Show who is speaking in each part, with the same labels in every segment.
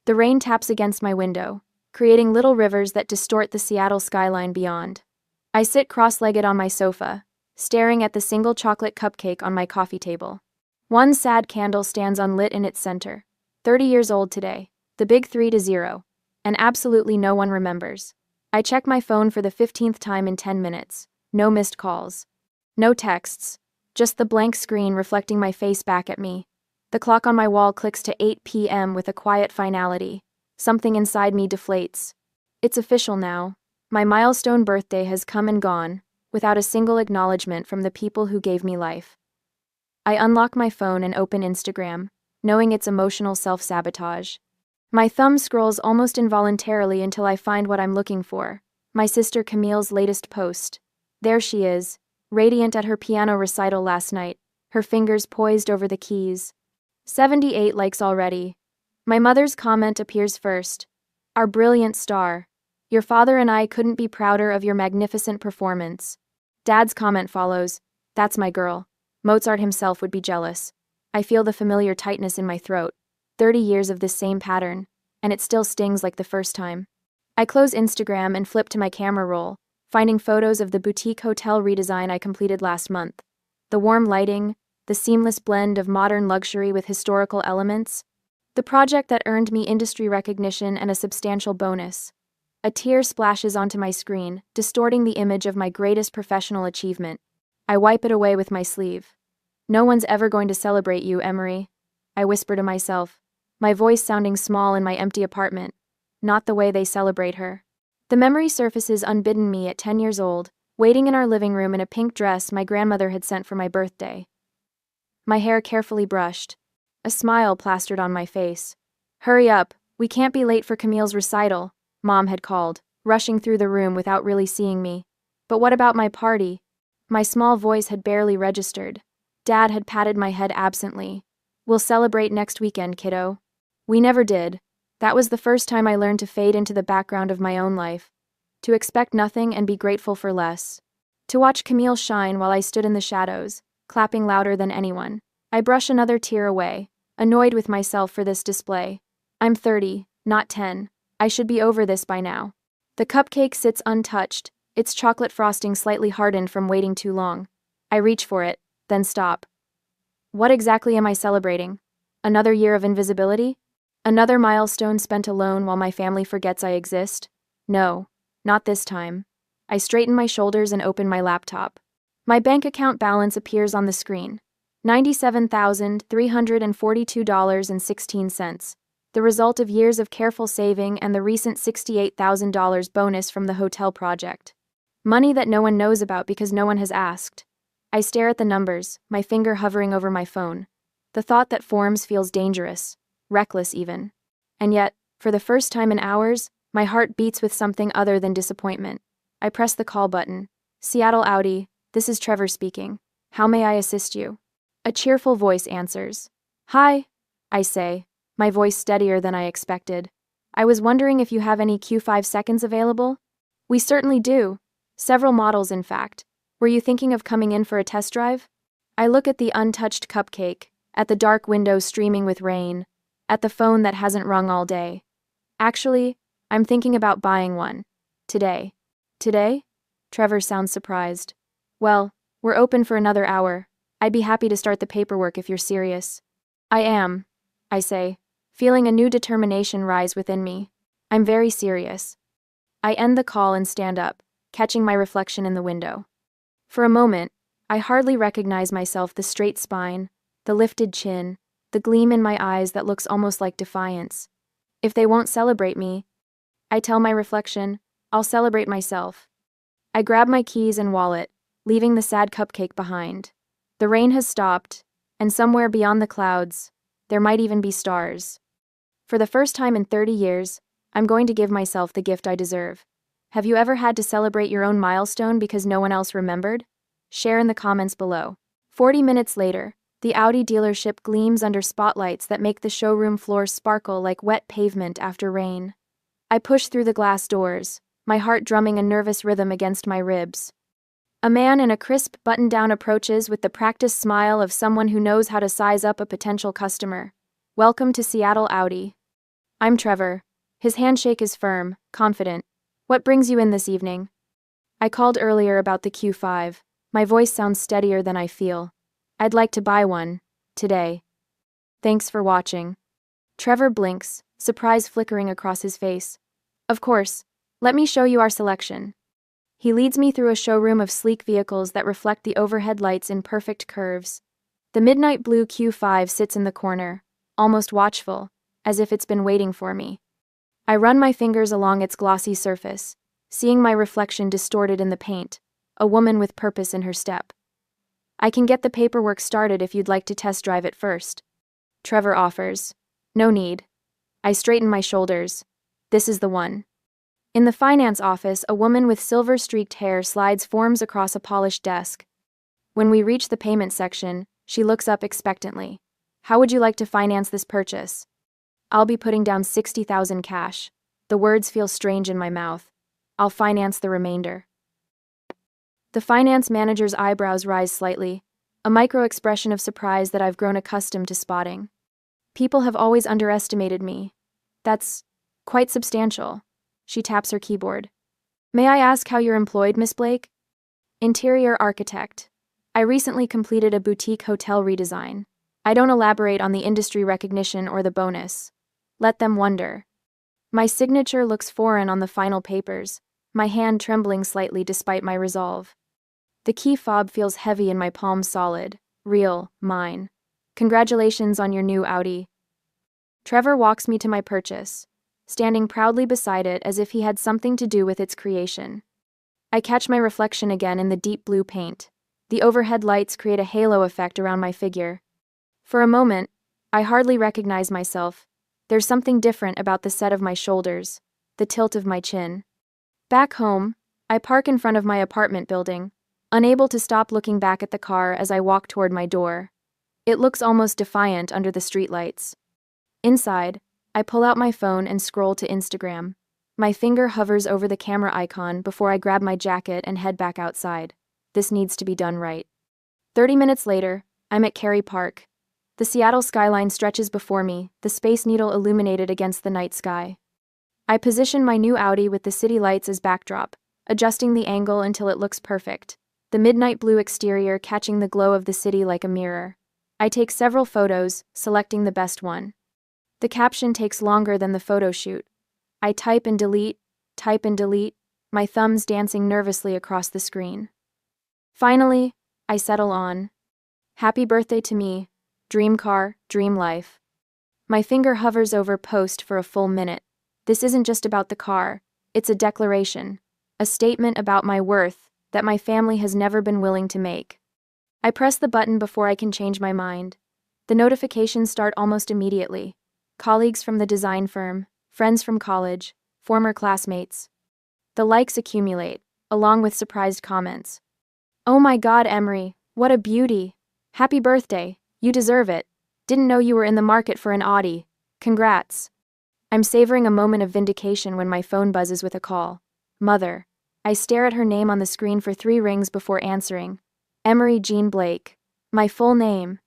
Speaker 1: The rain taps against my window, creating little rivers that distort the Seattle skyline beyond. I sit cross-legged on my sofa, staring at the single chocolate cupcake on my coffee table. One sad candle stands unlit in its center. 30 years old today, the big 3-0, and absolutely no one remembers. I check my phone for the 15th time in 10 minutes. No missed calls. No texts. Just the blank screen reflecting my face back at me. The clock on my wall clicks to 8 p.m. with a quiet finality. Something inside me deflates. It's official now. My milestone birthday has come and gone, without a single acknowledgement from the people who gave me life. I unlock my phone and open Instagram, knowing it's emotional self-sabotage. My thumb scrolls almost involuntarily until I find what I'm looking for. My sister Camille's latest post. There she is, radiant at her piano recital last night, her fingers poised over the keys. 78 likes already. My mother's comment appears first. Our brilliant star. Your father and I couldn't be prouder of your magnificent performance. Dad's comment follows. That's my girl. Mozart himself would be jealous. I feel the familiar tightness in my throat. 30 years of this same pattern, and it still stings like the first time. I close Instagram and flip to my camera roll, finding photos of the boutique hotel redesign I completed last month. The warm lighting, the seamless blend of modern luxury with historical elements. The project that earned me industry recognition and a substantial bonus. A tear splashes onto my screen, distorting the image of my greatest professional achievement. I wipe it away with my sleeve. No one's ever going to celebrate you, Emery, I whisper to myself, my voice sounding small in my empty apartment. Not the way they celebrate her. The memory surfaces unbidden me at 10 years old, waiting in our living room in a pink dress my grandmother had sent for my birthday. My hair carefully brushed. A smile plastered on my face. Hurry up, we can't be late for Camille's recital, Mom had called, rushing through the room without really seeing me. But what about my party? My small voice had barely registered. Dad had patted my head absently. We'll celebrate next weekend, kiddo. We never did. That was the first time I learned to fade into the background of my own life. To expect nothing and be grateful for less. To watch Camille shine while I stood in the shadows, clapping louder than anyone. I brush another tear away, annoyed with myself for this display. I'm 30, not 10. I should be over this by now. The cupcake sits untouched, its chocolate frosting slightly hardened from waiting too long. I reach for it, then stop. What exactly am I celebrating? Another year of invisibility? Another milestone spent alone while my family forgets I exist? No, not this time. I straighten my shoulders and open my laptop. My bank account balance appears on the screen. $97,342.16. The result of years of careful saving and the recent $68,000 bonus from the hotel project. Money that no one knows about because no one has asked. I stare at the numbers, my finger hovering over my phone. The thought that forms feels dangerous, reckless even. And yet, for the first time in hours, my heart beats with something other than disappointment. I press the call button. Seattle Audi, this is Trevor speaking. How may I assist you? A cheerful voice answers. Hi, I say, my voice steadier than I expected. I was wondering if you have any Q5 seconds available? We certainly do. Several models, in fact. Were you thinking of coming in for a test drive? I look at the untouched cupcake, at the dark window streaming with rain, at the phone that hasn't rung all day. Actually, I'm thinking about buying one. Today. Today? Trevor sounds surprised. Well, we're open for another hour. I'd be happy to start the paperwork if you're serious. I am, I say, feeling a new determination rise within me. I'm very serious. I end the call and stand up, catching my reflection in the window. For a moment, I hardly recognize myself, the straight spine, the lifted chin, the gleam in my eyes that looks almost like defiance. If they won't celebrate me, I tell my reflection, I'll celebrate myself. I grab my keys and wallet, leaving the sad cupcake behind. The rain has stopped, and somewhere beyond the clouds, there might even be stars. For the first time in 30 years, I'm going to give myself the gift I deserve. Have you ever had to celebrate your own milestone because no one else remembered? Share in the comments below. 40 minutes later, the Audi dealership gleams under spotlights that make the showroom floor sparkle like wet pavement after rain. I push through the glass doors, my heart drumming a nervous rhythm against my ribs. A man in a crisp button-down approaches with the practiced smile of someone who knows how to size up a potential customer. Welcome to Seattle Audi. I'm Trevor. His handshake is firm, confident. What brings you in this evening? I called earlier about the Q5. My voice sounds steadier than I feel. I'd like to buy one. Today. Thanks for watching. Trevor blinks, surprise flickering across his face. Of course. Let me show you our selection. He leads me through a showroom of sleek vehicles that reflect the overhead lights in perfect curves. The midnight blue Q5 sits in the corner, almost watchful, as if it's been waiting for me. I run my fingers along its glossy surface, seeing my reflection distorted in the paint, a woman with purpose in her step. I can get the paperwork started if you'd like to test drive it first. Trevor offers. No need. I straighten my shoulders. This is the one. In the finance office, a woman with silver-streaked hair slides forms across a polished desk. When we reach the payment section, she looks up expectantly. How would you like to finance this purchase? I'll be putting down $60,000 cash. The words feel strange in my mouth. I'll finance the remainder. The finance manager's eyebrows rise slightly, a micro-expression of surprise that I've grown accustomed to spotting. People have always underestimated me. That's quite substantial. She taps her keyboard. May I ask how you're employed, Miss Blake? Interior architect. I recently completed a boutique hotel redesign. I don't elaborate on the industry recognition or the bonus. Let them wonder. My signature looks foreign on the final papers, my hand trembling slightly despite my resolve. The key fob feels heavy in my palm, solid, real, mine. Congratulations on your new Audi. Trevor walks me to my purchase, standing proudly beside it as if he had something to do with its creation. I catch my reflection again in the deep blue paint. The overhead lights create a halo effect around my figure. For a moment, I hardly recognize myself. There's something different about the set of my shoulders, the tilt of my chin. Back home, I park in front of my apartment building, unable to stop looking back at the car as I walk toward my door. It looks almost defiant under the streetlights. Inside, I pull out my phone and scroll to Instagram. My finger hovers over the camera icon before I grab my jacket and head back outside. This needs to be done right. 30 minutes later, I'm at Cary Park. The Seattle skyline stretches before me, the Space Needle illuminated against the night sky. I position my new Audi with the city lights as backdrop, adjusting the angle until it looks perfect, the midnight blue exterior catching the glow of the city like a mirror. I take several photos, selecting the best one. The caption takes longer than the photo shoot. I type and delete, my thumbs dancing nervously across the screen. Finally, I settle on. Happy birthday to me. Dream car, dream life. My finger hovers over post for a full minute. This isn't just about the car, it's a declaration, a statement about my worth that my family has never been willing to make. I press the button before I can change my mind. The notifications start almost immediately. Colleagues from the design firm, friends from college, former classmates. The likes accumulate, along with surprised comments. Oh my God, Emery, what a beauty. Happy birthday. You deserve it. Didn't know you were in the market for an Audi. Congrats. I'm savoring a moment of vindication when my phone buzzes with a call. Mother. I stare at her name on the screen for 3 rings before answering. Emery Jean Blake. My full name.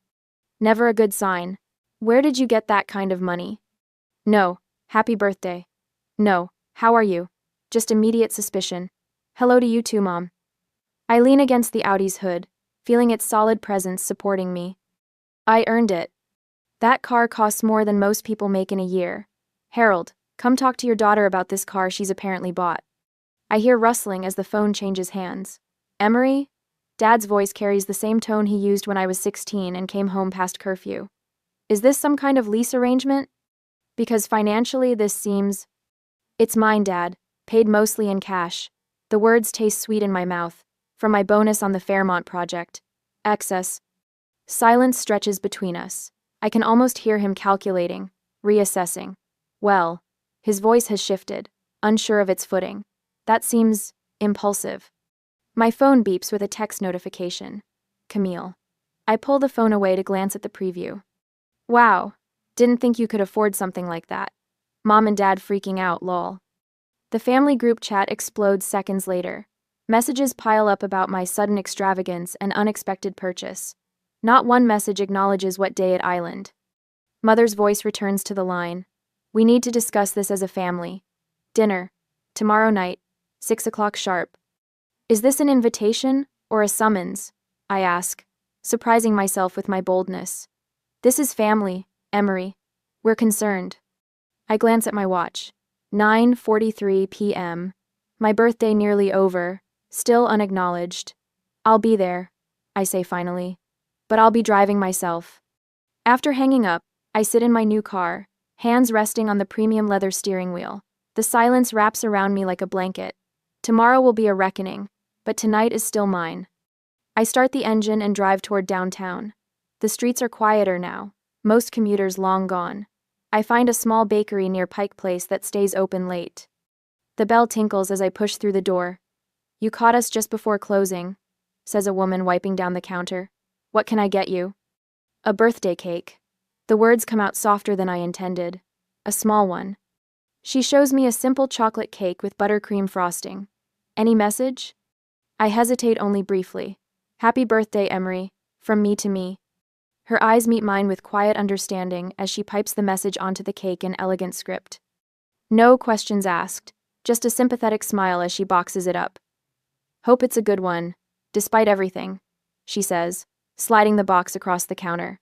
Speaker 1: Never a good sign. Where did you get that kind of money? No. Happy birthday. No. How are you? Just immediate suspicion. Hello to you too, Mom. I lean against the Audi's hood, feeling its solid presence supporting me. I earned it. That car costs more than most people make in a year. Harold, come talk to your daughter about this car she's apparently bought. I hear rustling as the phone changes hands. Emery? Dad's voice carries the same tone he used when I was 16 and came home past curfew. Is this some kind of lease arrangement? Because financially this seems... It's mine, Dad, paid mostly in cash. The words taste sweet in my mouth, from my bonus on the Fairmont project. Excess. Silence stretches between us. I can almost hear him calculating, reassessing. Well, his voice has shifted, unsure of its footing. That seems impulsive. My phone beeps with a text notification. Camille. I pull the phone away to glance at the preview. Wow, didn't think you could afford something like that. Mom and Dad freaking out, lol. The family group chat explodes seconds later. Messages pile up about my sudden extravagance and unexpected purchase. Not one message acknowledges what day at Island. Mother's voice returns to the line. We need to discuss this as a family. Dinner. Tomorrow night. 6 o'clock sharp. Is this an invitation or a summons? I ask, surprising myself with my boldness. This is family, Emery. We're concerned. I glance at my watch. 9:43 p.m. My birthday nearly over, still unacknowledged. I'll be there, I say finally. But I'll be driving myself. After hanging up, I sit in my new car, hands resting on the premium leather steering wheel. The silence wraps around me like a blanket. Tomorrow will be a reckoning, but tonight is still mine. I start the engine and drive toward downtown. The streets are quieter now, most commuters long gone. I find a small bakery near Pike Place that stays open late. The bell tinkles as I push through the door. You caught us just before closing, says a woman wiping down the counter. What can I get you? A birthday cake. The words come out softer than I intended. A small one. She shows me a simple chocolate cake with buttercream frosting. Any message? I hesitate only briefly. Happy birthday, Emery. From me to me. Her eyes meet mine with quiet understanding as she pipes the message onto the cake in elegant script. No questions asked, just a sympathetic smile as she boxes it up. Hope it's a good one, despite everything, she says, sliding the box across the counter.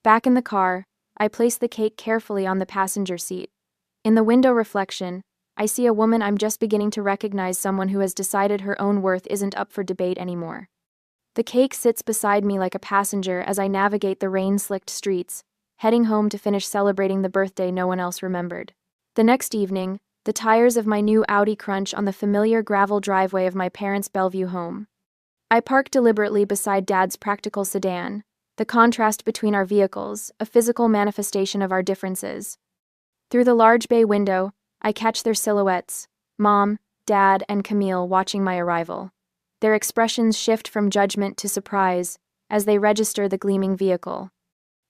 Speaker 1: Back in the car, I place the cake carefully on the passenger seat. In the window reflection, I see a woman I'm just beginning to recognize, someone who has decided her own worth isn't up for debate anymore. The cake sits beside me like a passenger as I navigate the rain-slicked streets, heading home to finish celebrating the birthday no one else remembered. The next evening, the tires of my new Audi crunch on the familiar gravel driveway of my parents' Bellevue home. I park deliberately beside Dad's practical sedan, the contrast between our vehicles, a physical manifestation of our differences. Through the large bay window, I catch their silhouettes, Mom, Dad, and Camille watching my arrival. Their expressions shift from judgment to surprise as they register the gleaming vehicle.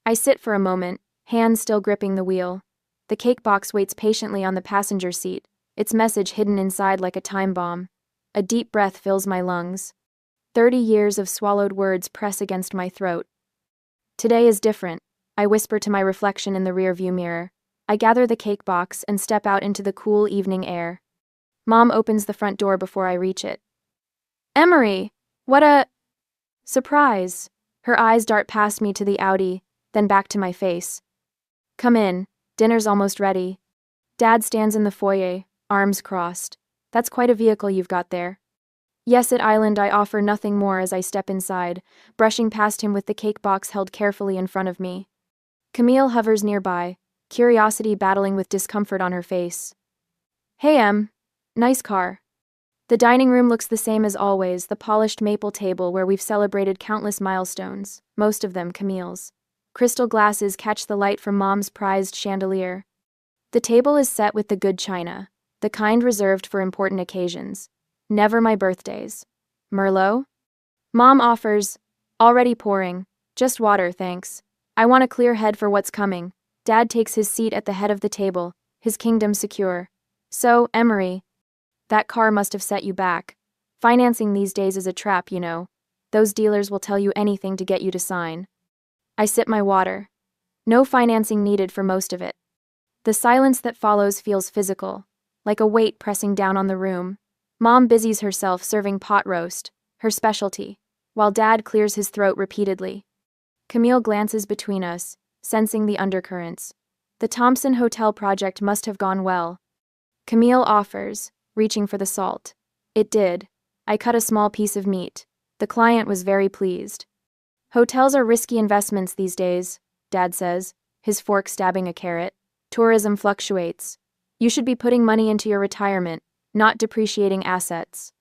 Speaker 1: I sit for a moment, hands still gripping the wheel. The cake box waits patiently on the passenger seat, its message hidden inside like a time bomb. A deep breath fills my lungs. 30 years of swallowed words press against my throat. Today is different, I whisper to my reflection in the rearview mirror. I gather the cake box and step out into the cool evening air. Mom opens the front door before I reach it. Emery! What a surprise! Her eyes dart past me to the Audi, then back to my face. Come in, dinner's almost ready. Dad stands in the foyer, arms crossed. That's quite a vehicle you've got there. Yes, at Island, I offer nothing more as I step inside, brushing past him with the cake box held carefully in front of me. Camille hovers nearby, curiosity battling with discomfort on her face. Hey, Em. Nice car. The dining room looks the same as always, the polished maple table where we've celebrated countless milestones, most of them Camille's. Crystal glasses catch the light from Mom's prized chandelier. The table is set with the good china, the kind reserved for important occasions. Never my birthdays. Merlot? Mom offers, already pouring, just water, thanks. I want a clear head for what's coming. Dad takes his seat at the head of the table, his kingdom secure. So, Emery, that car must have set you back. Financing these days is a trap, you know. Those dealers will tell you anything to get you to sign. I sip my water. No financing needed for most of it. The silence that follows feels physical, like a weight pressing down on the room. Mom busies herself serving pot roast, her specialty, while Dad clears his throat repeatedly. Camille glances between us, sensing the undercurrents. The Thompson Hotel project must have gone well. Camille offers, reaching for the salt. It did. I cut a small piece of meat. The client was very pleased. Hotels are risky investments these days, Dad says, his fork stabbing a carrot. Tourism fluctuates. You should be putting money into your retirement, not depreciating assets.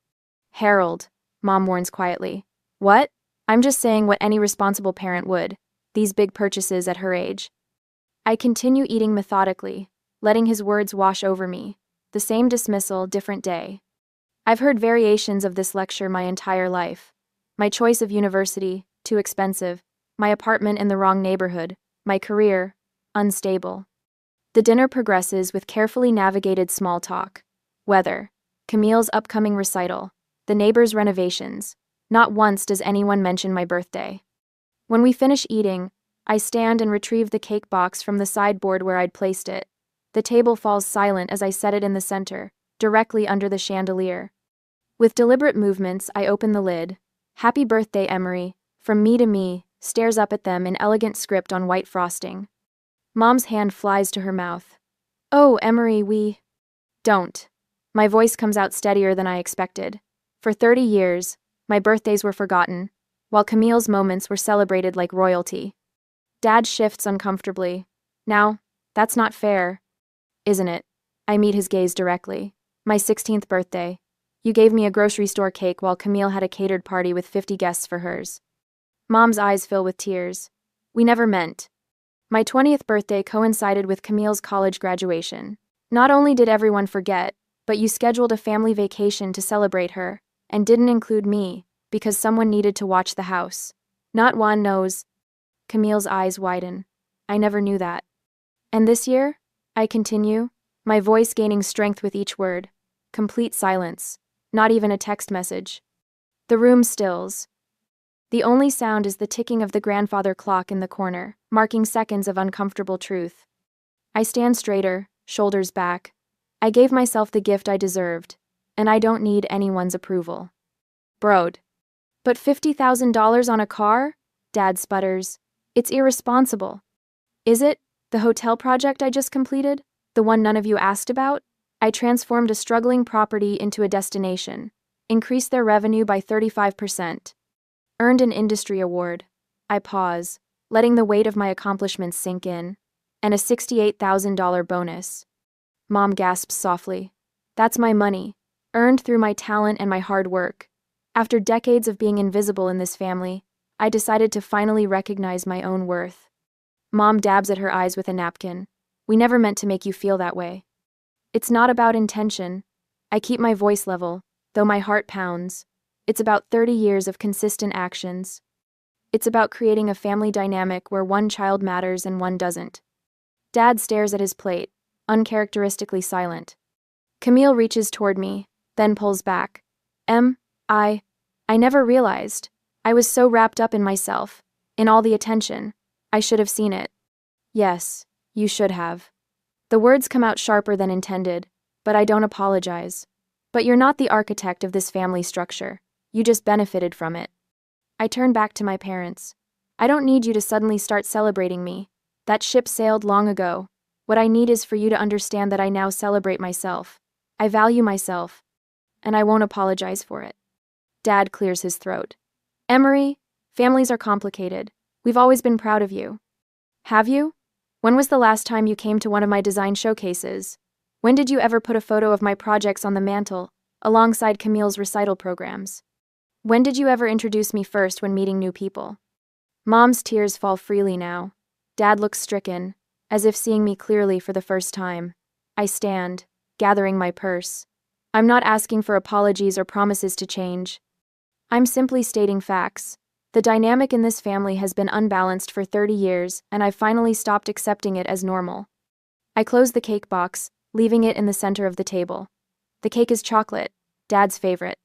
Speaker 1: Harold, Mom warns quietly. What? I'm just saying what any responsible parent would. These big purchases at her age. I continue eating methodically, letting his words wash over me. The same dismissal, different day. I've heard variations of this lecture my entire life. My choice of university, too expensive. My apartment in the wrong neighborhood. My career, unstable. The dinner progresses with carefully navigated small talk. Weather. Camille's upcoming recital. The neighbors' renovations. Not once does anyone mention my birthday. When we finish eating, I stand and retrieve the cake box from the sideboard where I'd placed it. The table falls silent as I set it in the center, directly under the chandelier. With deliberate movements, I open the lid. "Happy birthday, Emery," from me to me, stares up at them in elegant script on white frosting. Mom's hand flies to her mouth. "Oh, Emery, we..." "Don't." My voice comes out steadier than I expected. For 30 years, my birthdays were forgotten, while Camille's moments were celebrated like royalty. Dad shifts uncomfortably. "Now, that's not fair, isn't it?" I meet his gaze directly. "My 16th birthday. You gave me a grocery store cake while Camille had a catered party with 50 guests for hers." Mom's eyes fill with tears. "We never meant." My 20th birthday coincided with Camille's college graduation. Not only did everyone forget, but you scheduled a family vacation to celebrate her, and didn't include me, because someone needed to watch the house. Not one knows. Camille's eyes widen. "I never knew that." "And this year?" I continue, my voice gaining strength with each word. Complete silence. Not even a text message. The room stills. The only sound is the ticking of the grandfather clock in the corner, marking seconds of uncomfortable truth. I stand straighter, shoulders back. I gave myself the gift I deserved, and I don't need anyone's approval. "Broad." "But $50,000 on a car?" Dad sputters. "It's irresponsible." "Is it? The hotel project I just completed? The one none of you asked about? I transformed a struggling property into a destination, increased their revenue by 35%. Earned an industry award." I pause, letting the weight of my accomplishments sink in. "And a $68,000 bonus." Mom gasps softly. "That's my money, earned through my talent and my hard work. After decades of being invisible in this family, I decided to finally recognize my own worth." Mom dabs at her eyes with a napkin. "We never meant to make you feel that way." "It's not about intention." I keep my voice level, though my heart pounds. "It's about 30 years of consistent actions. It's about creating a family dynamic where one child matters and one doesn't." Dad stares at his plate, uncharacteristically silent. Camille reaches toward me, then pulls back. I never realized. I was so wrapped up in myself, in all the attention. I should have seen it." "Yes, you should have." The words come out sharper than intended, but I don't apologize. "But you're not the architect of this family structure. You just benefited from it." I turn back to my parents. "I don't need you to suddenly start celebrating me. That ship sailed long ago. What I need is for you to understand that I now celebrate myself. I value myself, and I won't apologize for it." Dad clears his throat. "Emery, families are complicated. We've always been proud of you." "Have you? When was the last time you came to one of my design showcases? When did you ever put a photo of my projects on the mantle, alongside Camille's recital programs? When did you ever introduce me first when meeting new people?" Mom's tears fall freely now. Dad looks stricken, as if seeing me clearly for the first time. I stand, gathering my purse. I'm not asking for apologies or promises to change. I'm simply stating facts. The dynamic in this family has been unbalanced for 30 years, and I've finally stopped accepting it as normal. I close the cake box, leaving it in the center of the table. The cake is chocolate, Dad's favorite.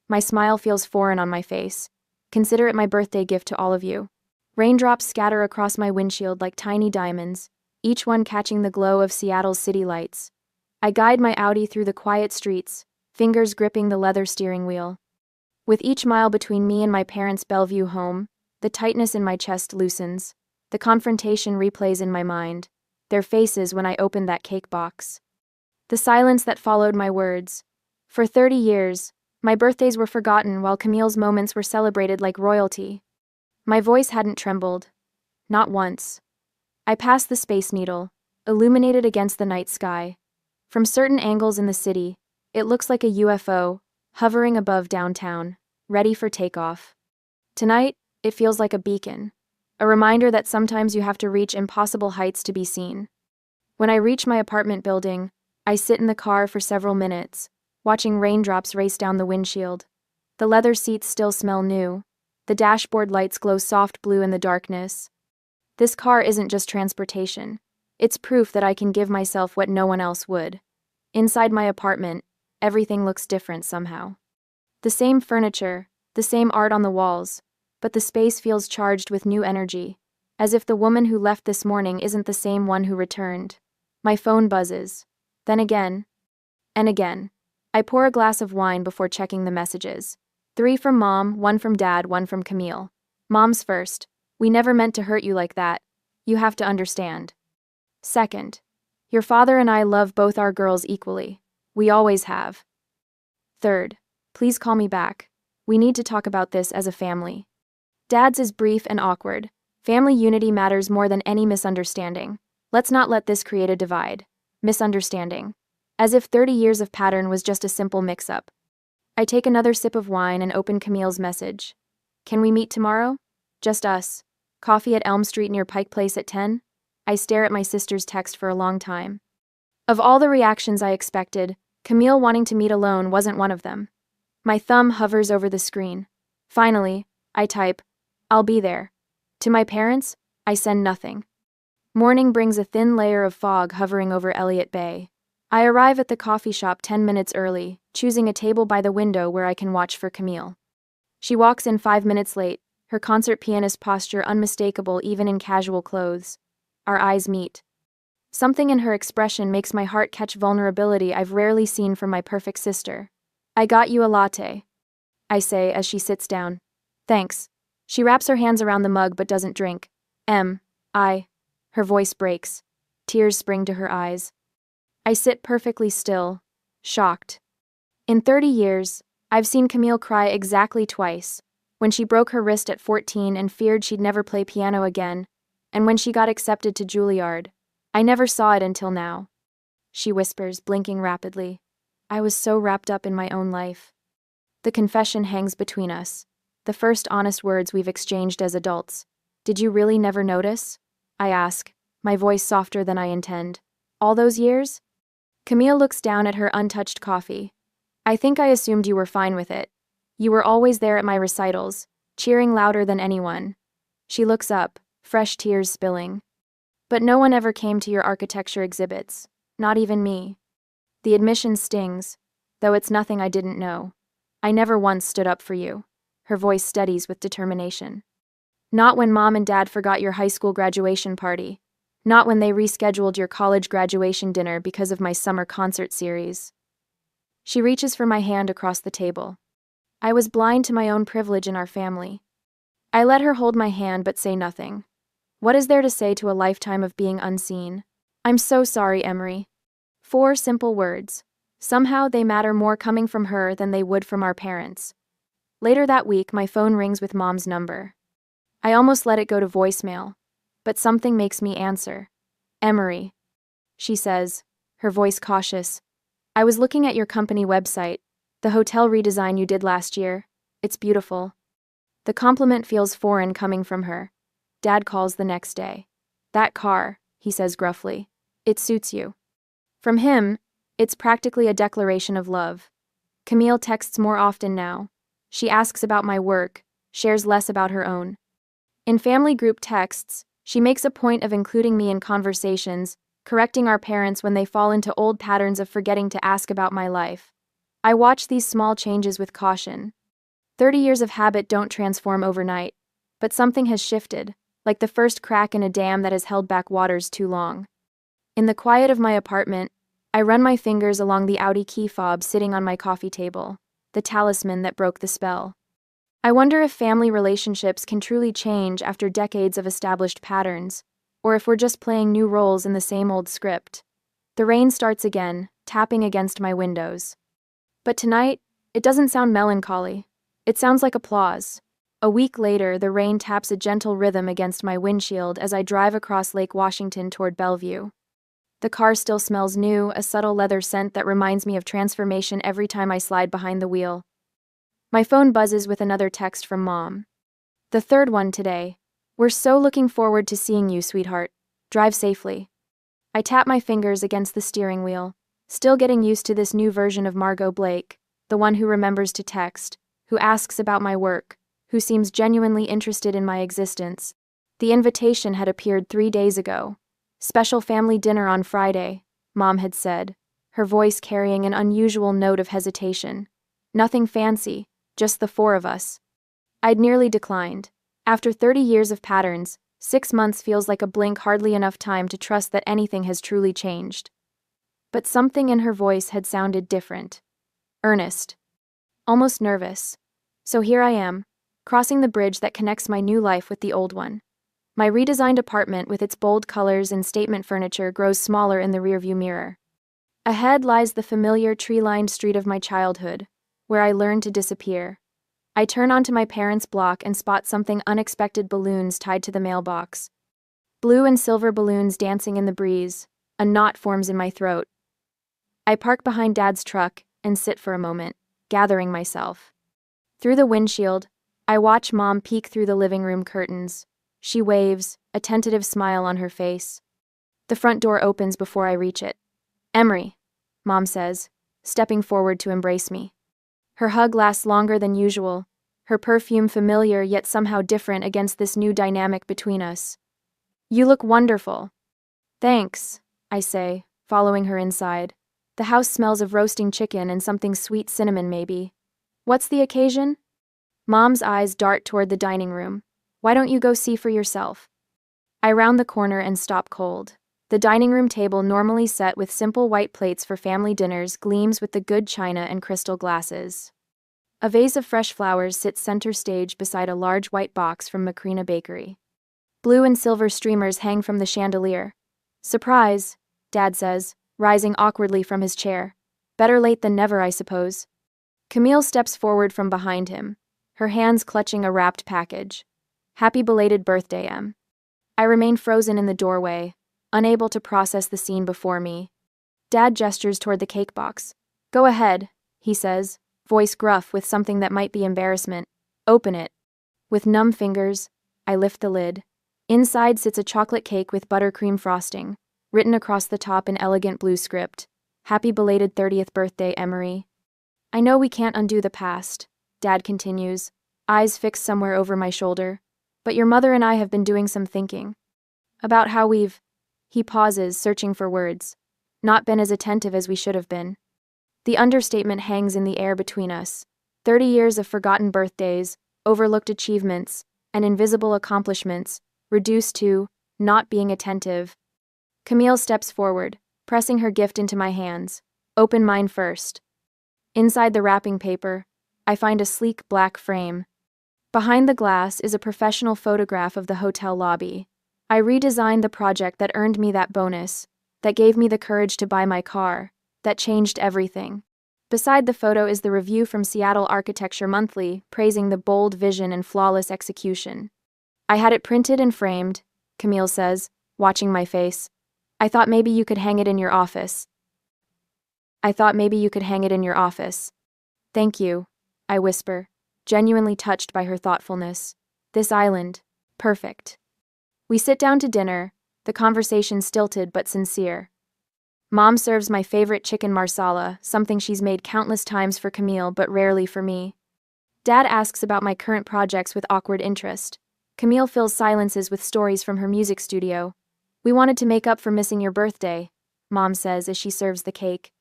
Speaker 1: My smile feels foreign on my face. Consider it my birthday gift to all of you. Raindrops scatter across my windshield like tiny diamonds, each one catching the glow of Seattle's city lights. I guide my Audi through the quiet streets, fingers gripping the leather steering wheel. With each mile between me and my parents' Bellevue home, the tightness in my chest loosens. The confrontation replays in my mind, their faces when I opened that cake box. The silence that followed my words. For 30 years, my birthdays were forgotten while Camille's moments were celebrated like royalty. My voice hadn't trembled. Not once. I passed the Space Needle, illuminated against the night sky. From certain angles in the city, it looks like a UFO, hovering above downtown, ready for takeoff. Tonight, it feels like a beacon, a reminder that sometimes you have to reach impossible heights to be seen. When I reach my apartment building, I sit in the car for several minutes, watching raindrops race down the windshield. The leather seats still smell new. The dashboard lights glow soft blue in the darkness. This car isn't just transportation. It's proof that I can give myself what no one else would. Inside my apartment, everything looks different somehow. The same furniture, the same art on the walls, but the space feels charged with new energy, as if the woman who left this morning isn't the same one who returned. My phone buzzes. Then again. And again. I pour a glass of wine before checking the messages. 3 from Mom, 1 from Dad, 1 from Camille. Mom's first. We never meant to hurt you like that. You have to understand. Second. Your father and I love both our girls equally. We always have. Third. Please call me back. We need to talk about this as a family. Dad's is brief and awkward. Family unity matters more than any misunderstanding. Let's not let this create a divide. Misunderstanding. As if 30 years of pattern was just a simple mix-up. I take another sip of wine and open Camille's message. Can we meet tomorrow? Just us. Coffee at Elm Street near Pike Place at 10? I stare at my sister's text for a long time. Of all the reactions I expected, Camille wanting to meet alone wasn't one of them. My thumb hovers over the screen. Finally, I type, I'll be there. To my parents, I send nothing. Morning brings a thin layer of fog hovering over Elliott Bay. I arrive at the coffee shop 10 minutes early, choosing a table by the window where I can watch for Camille. She walks in 5 minutes late, her concert pianist posture unmistakable even in casual clothes. Our eyes meet. Something in her expression makes my heart catch vulnerability I've rarely seen from my perfect sister. I got you a latte, I say as she sits down. Thanks. She wraps her hands around the mug but doesn't drink. Her voice breaks. Tears spring to her eyes. I sit perfectly still, shocked. In 30 years, I've seen Camille cry exactly twice. When she broke her wrist at 14 and feared she'd never play piano again, and when she got accepted to Juilliard. I never saw it until now. She whispers, blinking rapidly. I was so wrapped up in my own life. The confession hangs between us. The first honest words we've exchanged as adults. Did you really never notice? I ask, my voice softer than I intend. All those years? Camille looks down at her untouched coffee. I think I assumed you were fine with it. You were always there at my recitals, cheering louder than anyone. She looks up, fresh tears spilling. But no one ever came to your architecture exhibits, not even me. The admission stings, though it's nothing I didn't know. I never once stood up for you. Her voice steadies with determination. Not when Mom and Dad forgot your high school graduation party. Not when they rescheduled your college graduation dinner because of my summer concert series. She reaches for my hand across the table. I was blind to my own privilege in our family. I let her hold my hand but say nothing. What is there to say to a lifetime of being unseen? I'm so sorry, Emery. 4 simple words. Somehow they matter more coming from her than they would from our parents. Later that week, my phone rings with Mom's number. I almost let it go to voicemail, but something makes me answer. Emery, she says, her voice cautious. I was looking at your company website, the hotel redesign you did last year. It's beautiful. The compliment feels foreign coming from her. Dad calls the next day. That car, he says gruffly. It suits you. From him, it's practically a declaration of love. Camille texts more often now. She asks about my work, shares less about her own. In family group texts, she makes a point of including me in conversations, correcting our parents when they fall into old patterns of forgetting to ask about my life. I watch these small changes with caution. 30 years of habit don't transform overnight, but something has shifted, like the first crack in a dam that has held back waters too long. In the quiet of my apartment, I run my fingers along the Audi key fob sitting on my coffee table, the talisman that broke the spell. I wonder if family relationships can truly change after decades of established patterns, or if we're just playing new roles in the same old script. The rain starts again, tapping against my windows. But tonight, it doesn't sound melancholy. It sounds like applause. A week later, the rain taps a gentle rhythm against my windshield as I drive across Lake Washington toward Bellevue. The car still smells new, a subtle leather scent that reminds me of transformation every time I slide behind the wheel. My phone buzzes with another text from Mom. The third one today. We're so looking forward to seeing you, sweetheart. Drive safely. I tap my fingers against the steering wheel, still getting used to this new version of Margot Blake, the one who remembers to text, who asks about my work, who seems genuinely interested in my existence. The invitation had appeared 3 days ago. Special family dinner on Friday, Mom had said, her voice carrying an unusual note of hesitation. Nothing fancy, just the 4 of us. I'd nearly declined. After 30 years of patterns, 6 months feels like a blink, hardly enough time to trust that anything has truly changed. But something in her voice had sounded different. Earnest. Almost nervous. So here I am, crossing the bridge that connects my new life with the old one. My redesigned apartment with its bold colors and statement furniture grows smaller in the rearview mirror. Ahead lies the familiar tree-lined street of my childhood, where I learned to disappear. I turn onto my parents' block and spot something unexpected: balloons tied to the mailbox. Blue and silver balloons dancing in the breeze. A knot forms in my throat. I park behind Dad's truck and sit for a moment, gathering myself. Through the windshield, I watch Mom peek through the living room curtains. She waves, a tentative smile on her face. The front door opens before I reach it. "Emery," Mom says, stepping forward to embrace me. Her hug lasts longer than usual, her perfume familiar yet somehow different against this new dynamic between us. "You look wonderful." "Thanks," I say, following her inside. The house smells of roasting chicken and something sweet, cinnamon maybe. "What's the occasion?" Mom's eyes dart toward the dining room. "Why don't you go see for yourself?" I round the corner and stop cold. The dining room table, normally set with simple white plates for family dinners, gleams with the good china and crystal glasses. A vase of fresh flowers sits center stage beside a large white box from Macrina Bakery. Blue and silver streamers hang from the chandelier. "Surprise," Dad says, rising awkwardly from his chair. "Better late than never, I suppose." Camille steps forward from behind him, her hands clutching a wrapped package. "Happy belated birthday, Em." I remain frozen in the doorway, unable to process the scene before me. Dad gestures toward the cake box. "Go ahead," he says, voice gruff with something that might be embarrassment. "Open it." With numb fingers, I lift the lid. Inside sits a chocolate cake with buttercream frosting, written across the top in elegant blue script. "Happy belated 30th birthday, Emery." "I know we can't undo the past," Dad continues, eyes fixed somewhere over my shoulder. "But your mother and I have been doing some thinking. About how we've—" He pauses, searching for words. "Not been as attentive as we should have been." The understatement hangs in the air between us. 30 years of forgotten birthdays, overlooked achievements, and invisible accomplishments, reduced to not being attentive. Camille steps forward, pressing her gift into my hands. "Open mine first." Inside the wrapping paper, I find a sleek black frame. Behind the glass is a professional photograph of the hotel lobby. I redesigned the project that earned me that bonus, that gave me the courage to buy my car, that changed everything. Beside the photo is the review from Seattle Architecture Monthly, praising the bold vision and flawless execution. "I had it printed and framed," Camille says, watching my face. "I thought maybe you could hang it in your office." "Thank you," I whisper, genuinely touched by her thoughtfulness. This island, perfect. We sit down to dinner, the conversation stilted but sincere. Mom serves my favorite chicken marsala, something she's made countless times for Camille but rarely for me. Dad asks about my current projects with awkward interest. Camille fills silences with stories from her music studio. "We wanted to make up for missing your birthday," Mom says as she serves the cake.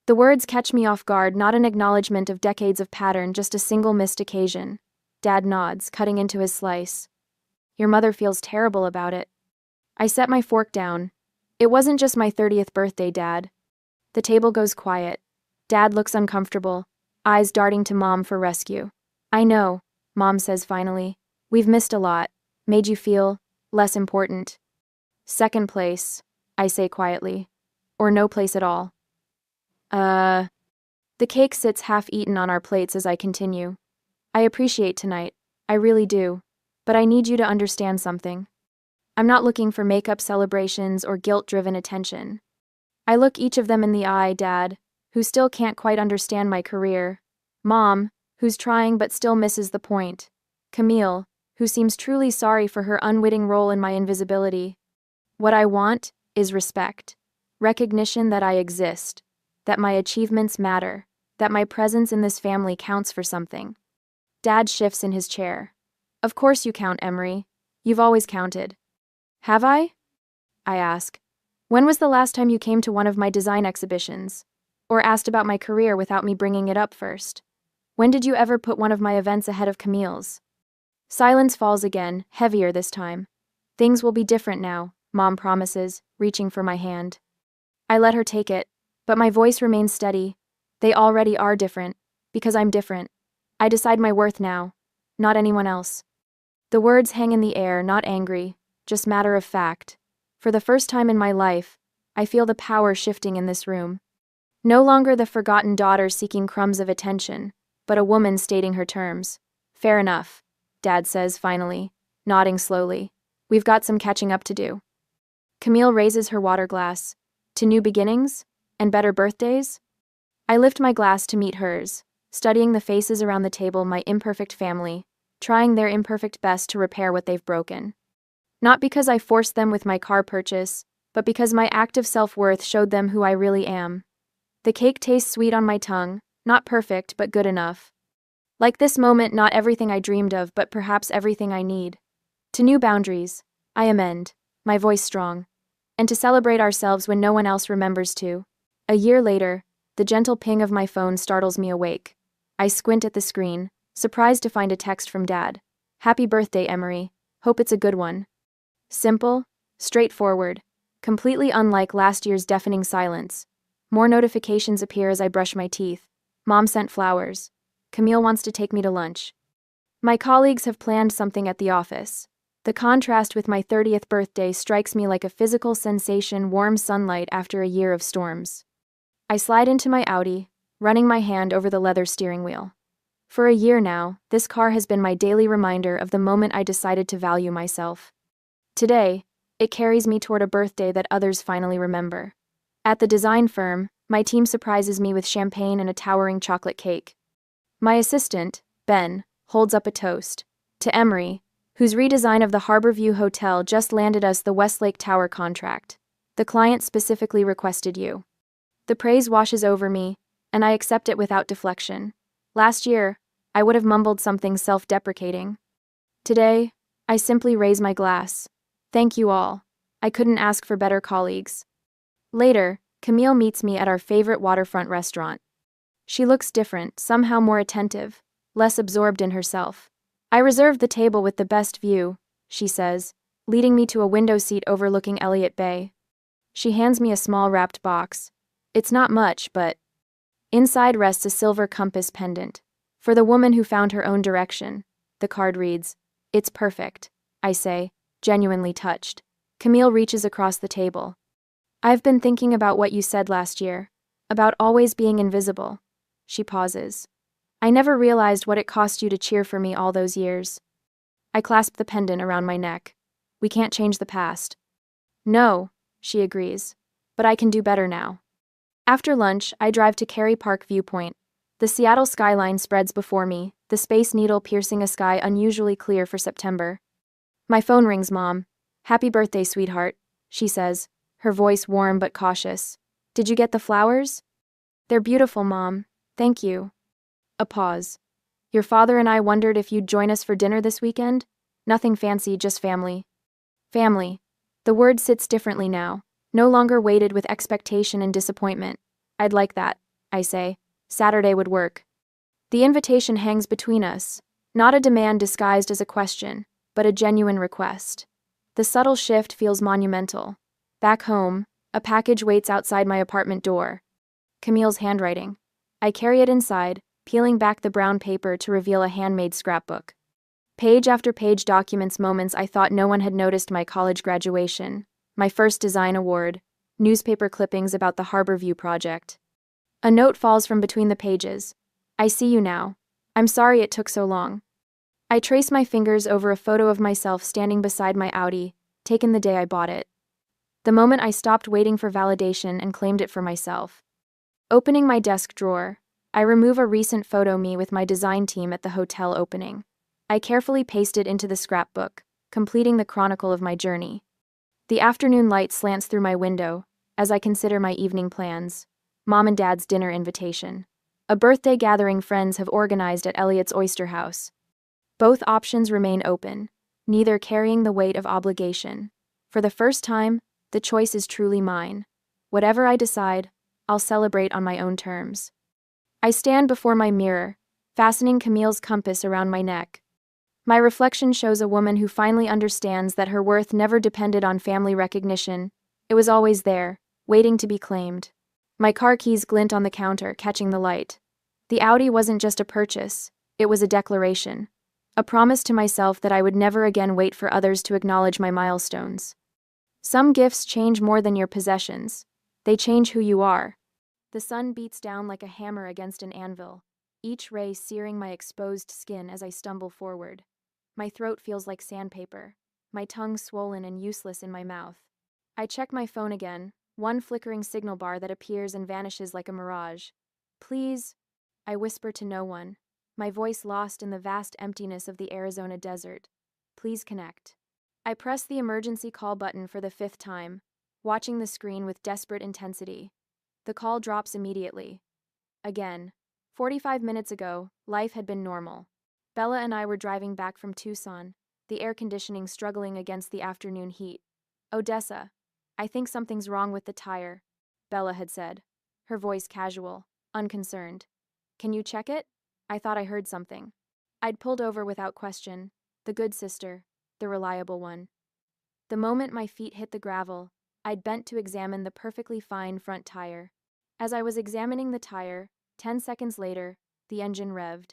Speaker 1: The words catch me off guard, not an acknowledgement of decades of pattern, just a single missed occasion. Dad nods, cutting into his slice. "Your mother feels terrible about it." I set my fork down. "It wasn't just my 30th birthday, Dad." The table goes quiet. Dad looks uncomfortable, eyes darting to Mom for rescue. "I know," Mom says finally. "We've missed a lot. Made you feel less important." "Second place," I say quietly. "Or no place at all." The cake sits half-eaten on our plates as I continue. "I appreciate tonight. I really do. But I need you to understand something. I'm not looking for makeup celebrations or guilt-driven attention. I look each of them in the eye, Dad, who still can't quite understand my career. Mom, who's trying but still misses the point. Camille, who seems truly sorry for her unwitting role in my invisibility. What I want is respect. Recognition that I exist, that my achievements matter, that my presence in this family counts for something." Dad shifts in his chair. "Of course you count, Emery. You've always counted." "Have I?" I ask. "When was the last time you came to one of my design exhibitions? Or asked about my career without me bringing it up first? When did you ever put one of my events ahead of Camille's?" Silence falls again, heavier this time. Things will be different now, Mom promises, reaching for my hand. I let her take it, but my voice remains steady. They already are different, because I'm different. I decide my worth now, not anyone else. The words hang in the air, not angry, just matter of fact. For the first time in my life, I feel the power shifting in this room. No longer the forgotten daughter seeking crumbs of attention, but a woman stating her terms. Fair enough, Dad says finally, nodding slowly. We've got some catching up to do. Camille raises her water glass. To new beginnings? And better birthdays? I lift my glass to meet hers, studying the faces around the table, my imperfect family, trying their imperfect best to repair what they've broken. Not because I forced them with my car purchase, but because my act of self-worth showed them who I really am. The cake tastes sweet on my tongue, not perfect, but good enough. Like this moment, not everything I dreamed of, but perhaps everything I need. To new boundaries, I amend, my voice strong. And to celebrate ourselves when no one else remembers to. A year later, the gentle ping of my phone startles me awake. I squint at the screen, surprised to find a text from Dad. Happy birthday, Emery. Hope it's a good one. Simple, straightforward, completely unlike last year's deafening silence. More notifications appear as I brush my teeth. Mom sent flowers. Camille wants to take me to lunch. My colleagues have planned something at the office. The contrast with my 30th birthday strikes me like a physical sensation, warm sunlight after a year of storms. I slide into my Audi, running my hand over the leather steering wheel. For a year now, this car has been my daily reminder of the moment I decided to value myself. Today, it carries me toward a birthday that others finally remember. At the design firm, my team surprises me with champagne and a towering chocolate cake. My assistant, Ben, holds up a toast. To Emery, whose redesign of the Harborview Hotel just landed us the Westlake Tower contract. The client specifically requested you. The praise washes over me, and I accept it without deflection. Last year, I would have mumbled something self-deprecating. Today, I simply raise my glass. Thank you all. I couldn't ask for better colleagues. Later, Camille meets me at our favorite waterfront restaurant. She looks different, somehow more attentive, less absorbed in herself. I reserved the table with the best view, she says, leading me to a window seat overlooking Elliott Bay. She hands me a small wrapped box. It's not much, but inside rests a silver compass pendant. For the woman who found her own direction. The card reads, "It's perfect," I say, genuinely touched. Camille reaches across the table. I've been thinking about what you said last year, about always being invisible. She pauses. I never realized what it cost you to cheer for me all those years. I clasp the pendant around my neck. We can't change the past. No, she agrees, but I can do better now. After lunch, I drive to Cary Park Viewpoint. The Seattle skyline spreads before me, the Space Needle piercing a sky unusually clear for September. My phone rings, Mom. Happy birthday, sweetheart, she says, her voice warm but cautious. Did you get the flowers? They're beautiful, Mom. Thank you. A pause. Your father and I wondered if you'd join us for dinner this weekend? Nothing fancy, just family. Family. The word sits differently now, no longer weighted with expectation and disappointment. I'd like that, I say. Saturday would work. The invitation hangs between us, not a demand disguised as a question, but a genuine request. The subtle shift feels monumental. Back home, a package waits outside my apartment door. Camille's handwriting. I carry it inside, peeling back the brown paper to reveal a handmade scrapbook. Page after page documents moments I thought no one had noticed: my college graduation, my first design award, newspaper clippings about the Harborview project. A note falls from between the pages. I see you now. I'm sorry it took so long. I trace my fingers over a photo of myself standing beside my Audi, taken the day I bought it. The moment I stopped waiting for validation and claimed it for myself. Opening my desk drawer, I remove a recent photo me with my design team at the hotel opening. I carefully paste it into the scrapbook, completing the chronicle of my journey. The afternoon light slants through my window, as I consider my evening plans. Mom and Dad's dinner invitation. A birthday gathering friends have organized at Elliott's Oyster House. Both options remain open, neither carrying the weight of obligation. For the first time, the choice is truly mine. Whatever I decide, I'll celebrate on my own terms. I stand before my mirror, fastening Camille's compass around my neck. My reflection shows a woman who finally understands that her worth never depended on family recognition. It was always there, waiting to be claimed. My car keys glint on the counter, catching the light. The Audi wasn't just a purchase, it was a declaration. A promise to myself that I would never again wait for others to acknowledge my milestones. Some gifts change more than your possessions. They change who you are. The sun beats down like a hammer against an anvil, each ray searing my exposed skin as I stumble forward. My throat feels like sandpaper, my tongue swollen and useless in my mouth. I check my phone again, one flickering signal bar that appears and vanishes like a mirage. Please, I whisper to no one, my voice lost in the vast emptiness of the Arizona desert. Please connect. I press the emergency call button for the 5th time, watching the screen with desperate intensity. The call drops immediately. Again. 45 minutes ago, life had been normal. Bella and I were driving back from Tucson, the air conditioning struggling against the afternoon heat. Odessa, I think something's wrong with the tire, Bella had said, her voice casual, unconcerned. Can you check it? I thought I heard something. I'd pulled over without question, the good sister, the reliable one. The moment my feet hit the gravel, I'd bent to examine the perfectly fine front tire. As I was examining the tire, 10 seconds later, the engine revved.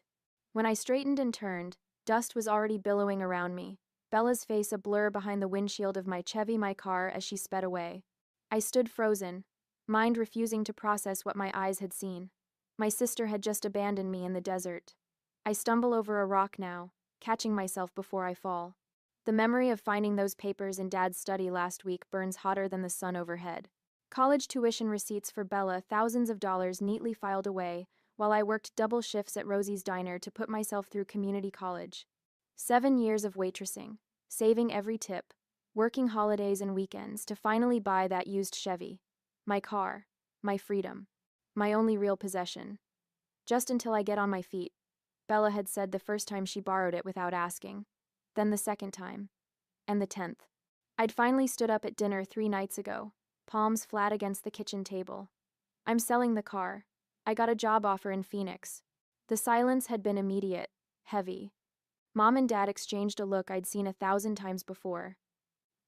Speaker 1: When I straightened and turned, dust was already billowing around me, Bella's face a blur behind the windshield of my Chevy my car as she sped away. I stood frozen, mind refusing to process what my eyes had seen. My sister had just abandoned me in the desert. I stumble over a rock now, catching myself before I fall. The memory of finding those papers in Dad's study last week burns hotter than the sun overhead. College tuition receipts for Bella, thousands of dollars neatly filed away, while I worked double shifts at Rosie's Diner to put myself through community college. 7 years of waitressing, saving every tip, working holidays and weekends to finally buy that used Chevy. My car, my freedom, my only real possession. Just until I get on my feet, Bella had said the first time she borrowed it without asking. Then the second time. And the 10th. I'd finally stood up at dinner 3 nights ago, palms flat against the kitchen table. I'm selling the car. I got a job offer in Phoenix. The silence had been immediate, heavy. Mom and Dad exchanged a look I'd seen 1,000 times before.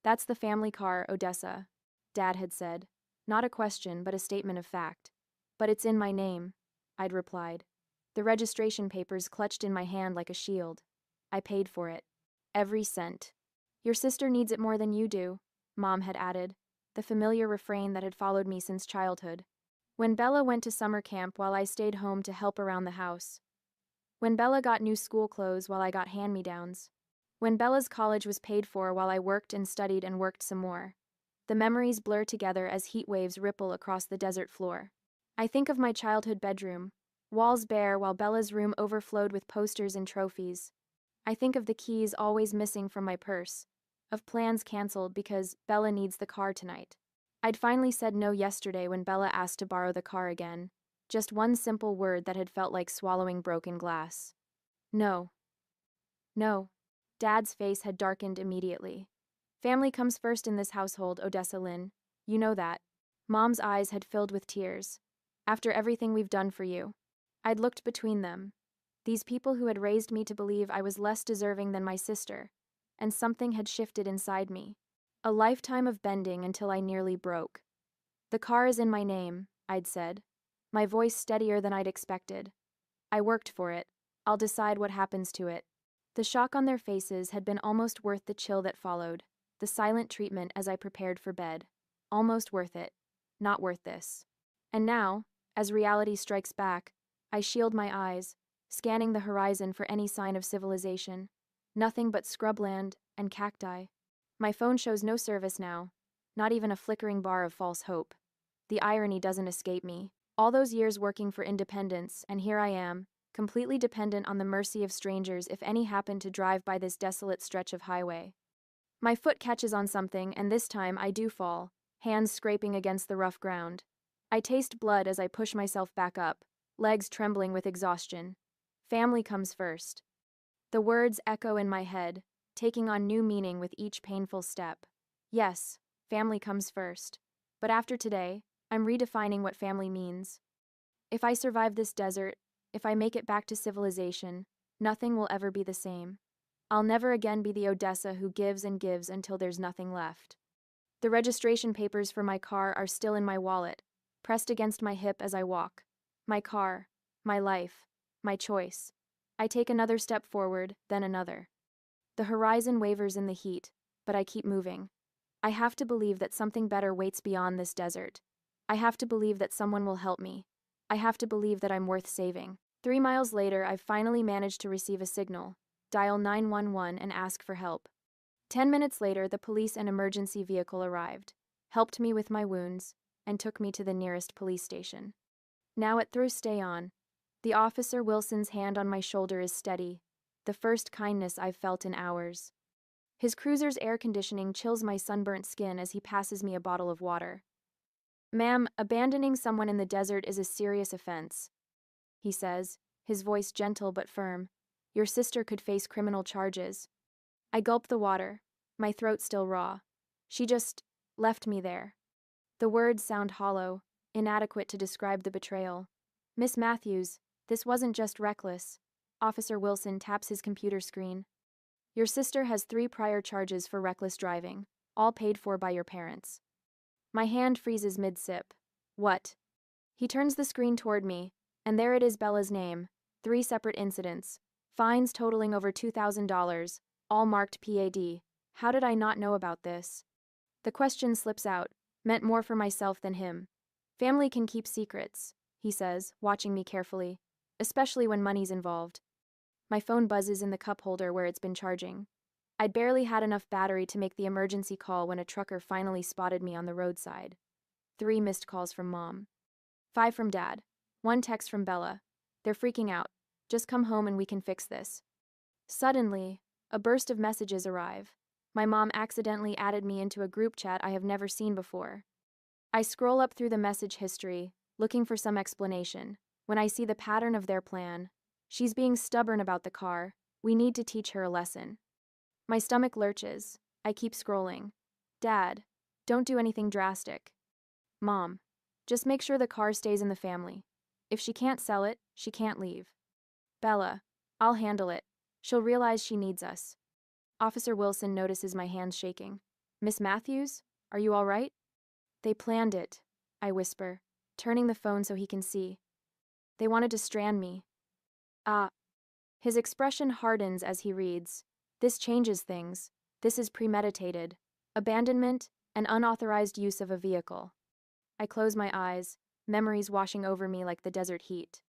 Speaker 1: That's the family car, Odessa, Dad had said. Not a question, but a statement of fact. But it's in my name, I'd replied. The registration papers clutched in my hand like a shield. I paid for it. Every cent. Your sister needs it more than you do, Mom had added, the familiar refrain that had followed me since childhood. When Bella went to summer camp while I stayed home to help around the house. When Bella got new school clothes while I got hand-me-downs. When Bella's college was paid for while I worked and studied and worked some more. The memories blur together as heat waves ripple across the desert floor. I think of my childhood bedroom, walls bare while Bella's room overflowed with posters and trophies. I think of the keys always missing from my purse, of plans canceled because Bella needs the car tonight. I'd finally said no yesterday when Bella asked to borrow the car again. Just one simple word that had felt like swallowing broken glass. No. No. Dad's face had darkened immediately. Family comes first in this household, Odessa Lynn. You know that. Mom's eyes had filled with tears. After everything we've done for you. I'd looked between them. These people who had raised me to believe I was less deserving than my sister. And something had shifted inside me. A lifetime of bending until I nearly broke. The car is in my name, I'd said. My voice steadier than I'd expected. I worked for it. I'll decide what happens to it. The shock on their faces had been almost worth the chill that followed, the silent treatment as I prepared for bed. Almost worth it. Not worth this. And now, as reality strikes back, I shield my eyes, scanning the horizon for any sign of civilization. Nothing but scrubland and cacti. My phone shows no service now, not even a flickering bar of false hope. The irony doesn't escape me. All those years working for independence, and here I am, completely dependent on the mercy of strangers if any happen to drive by this desolate stretch of highway. My foot catches on something, and this time I do fall, hands scraping against the rough ground. I taste blood as I push myself back up, legs trembling with exhaustion. Family comes first. The words echo in my head, taking on new meaning with each painful step. Yes, family comes first. But after today, I'm redefining what family means. If I survive this desert, if I make it back to civilization, nothing will ever be the same. I'll never again be the Odessa who gives and gives until there's nothing left. The registration papers for my car are still in my wallet, pressed against my hip as I walk. My car, my life, my choice. I take another step forward, then another. The horizon wavers in the heat, but I keep moving. I have to believe that something better waits beyond this desert. I have to believe that someone will help me. I have to believe that I'm worth saving. 3 miles later, I've finally managed to receive a signal. Dial 911 and ask for help. 10 minutes later, the police and emergency vehicle arrived, helped me with my wounds, and took me to the nearest police station. Now at through stay on. The officer Wilson's hand on my shoulder is steady, the first kindness I've felt in hours. His cruiser's air conditioning chills my sunburnt skin as he passes me a bottle of water. "Ma'am, abandoning someone in the desert is a serious offense," he says, his voice gentle but firm. "Your sister could face criminal charges." I gulp the water, my throat still raw. She just left me there. The words sound hollow, inadequate to describe the betrayal. "Miss Matthews, this wasn't just reckless." Officer Wilson taps his computer screen. "Your sister has 3 prior charges for reckless driving, all paid for by your parents." My hand freezes mid-sip. "What?" He turns the screen toward me, and there it is, Bella's name. 3 separate incidents. Fines totaling over $2,000, all marked PAD. How did I not know about this? The question slips out, meant more for myself than him. "Family can keep secrets," he says, watching me carefully, "especially when money's involved." My phone buzzes in the cup holder where it's been charging. I'd barely had enough battery to make the emergency call when a trucker finally spotted me on the roadside. 3 missed calls from Mom. 5 from Dad. 1 text from Bella. "They're freaking out. Just come home and we can fix this." Suddenly, a burst of messages arrive. My mom accidentally added me into a group chat I have never seen before. I scroll up through the message history, looking for some explanation, when I see the pattern of their plan. She's being stubborn about the car. We need to teach her a lesson. My stomach lurches. I keep scrolling. "Dad, don't do anything drastic." "Mom, just make sure the car stays in the family. If she can't sell it, she can't leave." "Bella, I'll handle it. She'll realize she needs us." Officer Wilson notices my hands shaking. "Miss Matthews, are you all right?" "They planned it," I whisper, turning the phone so he can see. "They wanted to strand me." "Ah." His expression hardens as he reads. "This changes things. This is premeditated. Abandonment and unauthorized use of a vehicle." I close my eyes, memories washing over me like the desert heat.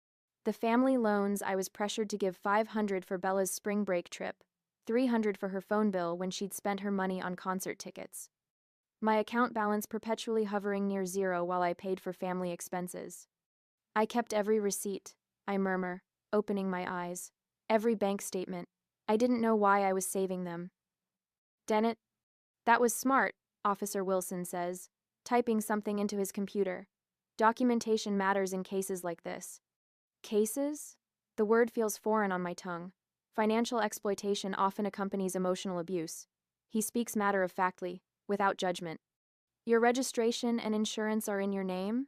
Speaker 1: The family loans I was pressured to give $500 for Bella's spring break trip, $300 for her phone bill when she'd spent her money on concert tickets. My account balance perpetually hovering near zero while I paid for family expenses. I kept every receipt, I murmur, opening my eyes. Every bank statement. I didn't know why I was saving them. "Dennett?" "That was smart," Officer Wilson says, typing something into his computer. "Documentation matters in cases like this." Cases? The word feels foreign on my tongue. Financial exploitation often accompanies emotional abuse. He speaks matter-of-factly, without judgment. "Your registration and insurance are in your name?"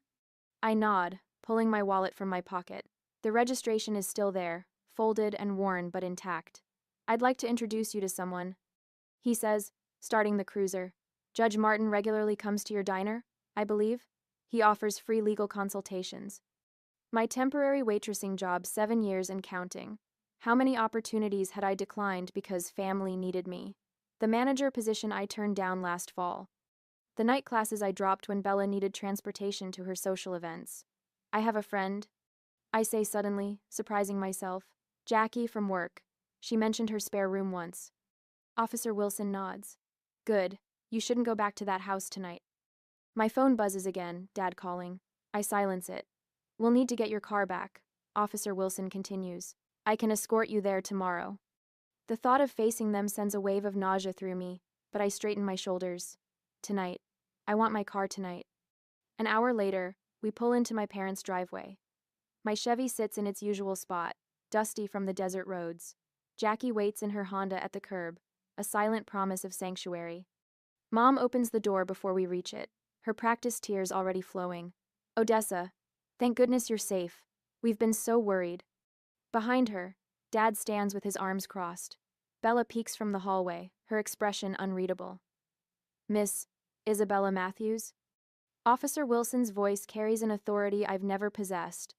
Speaker 1: I nod, pulling my wallet from my pocket. The registration is still there, folded and worn but intact. "I'd like to introduce you to someone," he says, starting the cruiser. "Judge Martin regularly comes to your diner, I believe?" He offers free legal consultations. My temporary waitressing job, 7 years and counting. How many opportunities had I declined because family needed me? The manager position I turned down last fall. The night classes I dropped when Bella needed transportation to her social events. "I have a friend," I say suddenly, surprising myself. "Jackie from work. She mentioned her spare room once." Officer Wilson nods. "Good. You shouldn't go back to that house tonight." My phone buzzes again, Dad calling. I silence it. "We'll need to get your car back," Officer Wilson continues. "I can escort you there tomorrow." The thought of facing them sends a wave of nausea through me, but I straighten my shoulders. Tonight. I want my car tonight. An hour later, we pull into my parents' driveway. My Chevy sits in its usual spot, dusty from the desert roads. Jackie waits in her Honda at the curb, a silent promise of sanctuary. Mom opens the door before we reach it, her practiced tears already flowing. "Odessa, thank goodness you're safe. We've been so worried." Behind her, Dad stands with his arms crossed. Bella peeks from the hallway, her expression unreadable. Miss Isabella Matthews? Officer Wilson's voice carries an authority I've never possessed.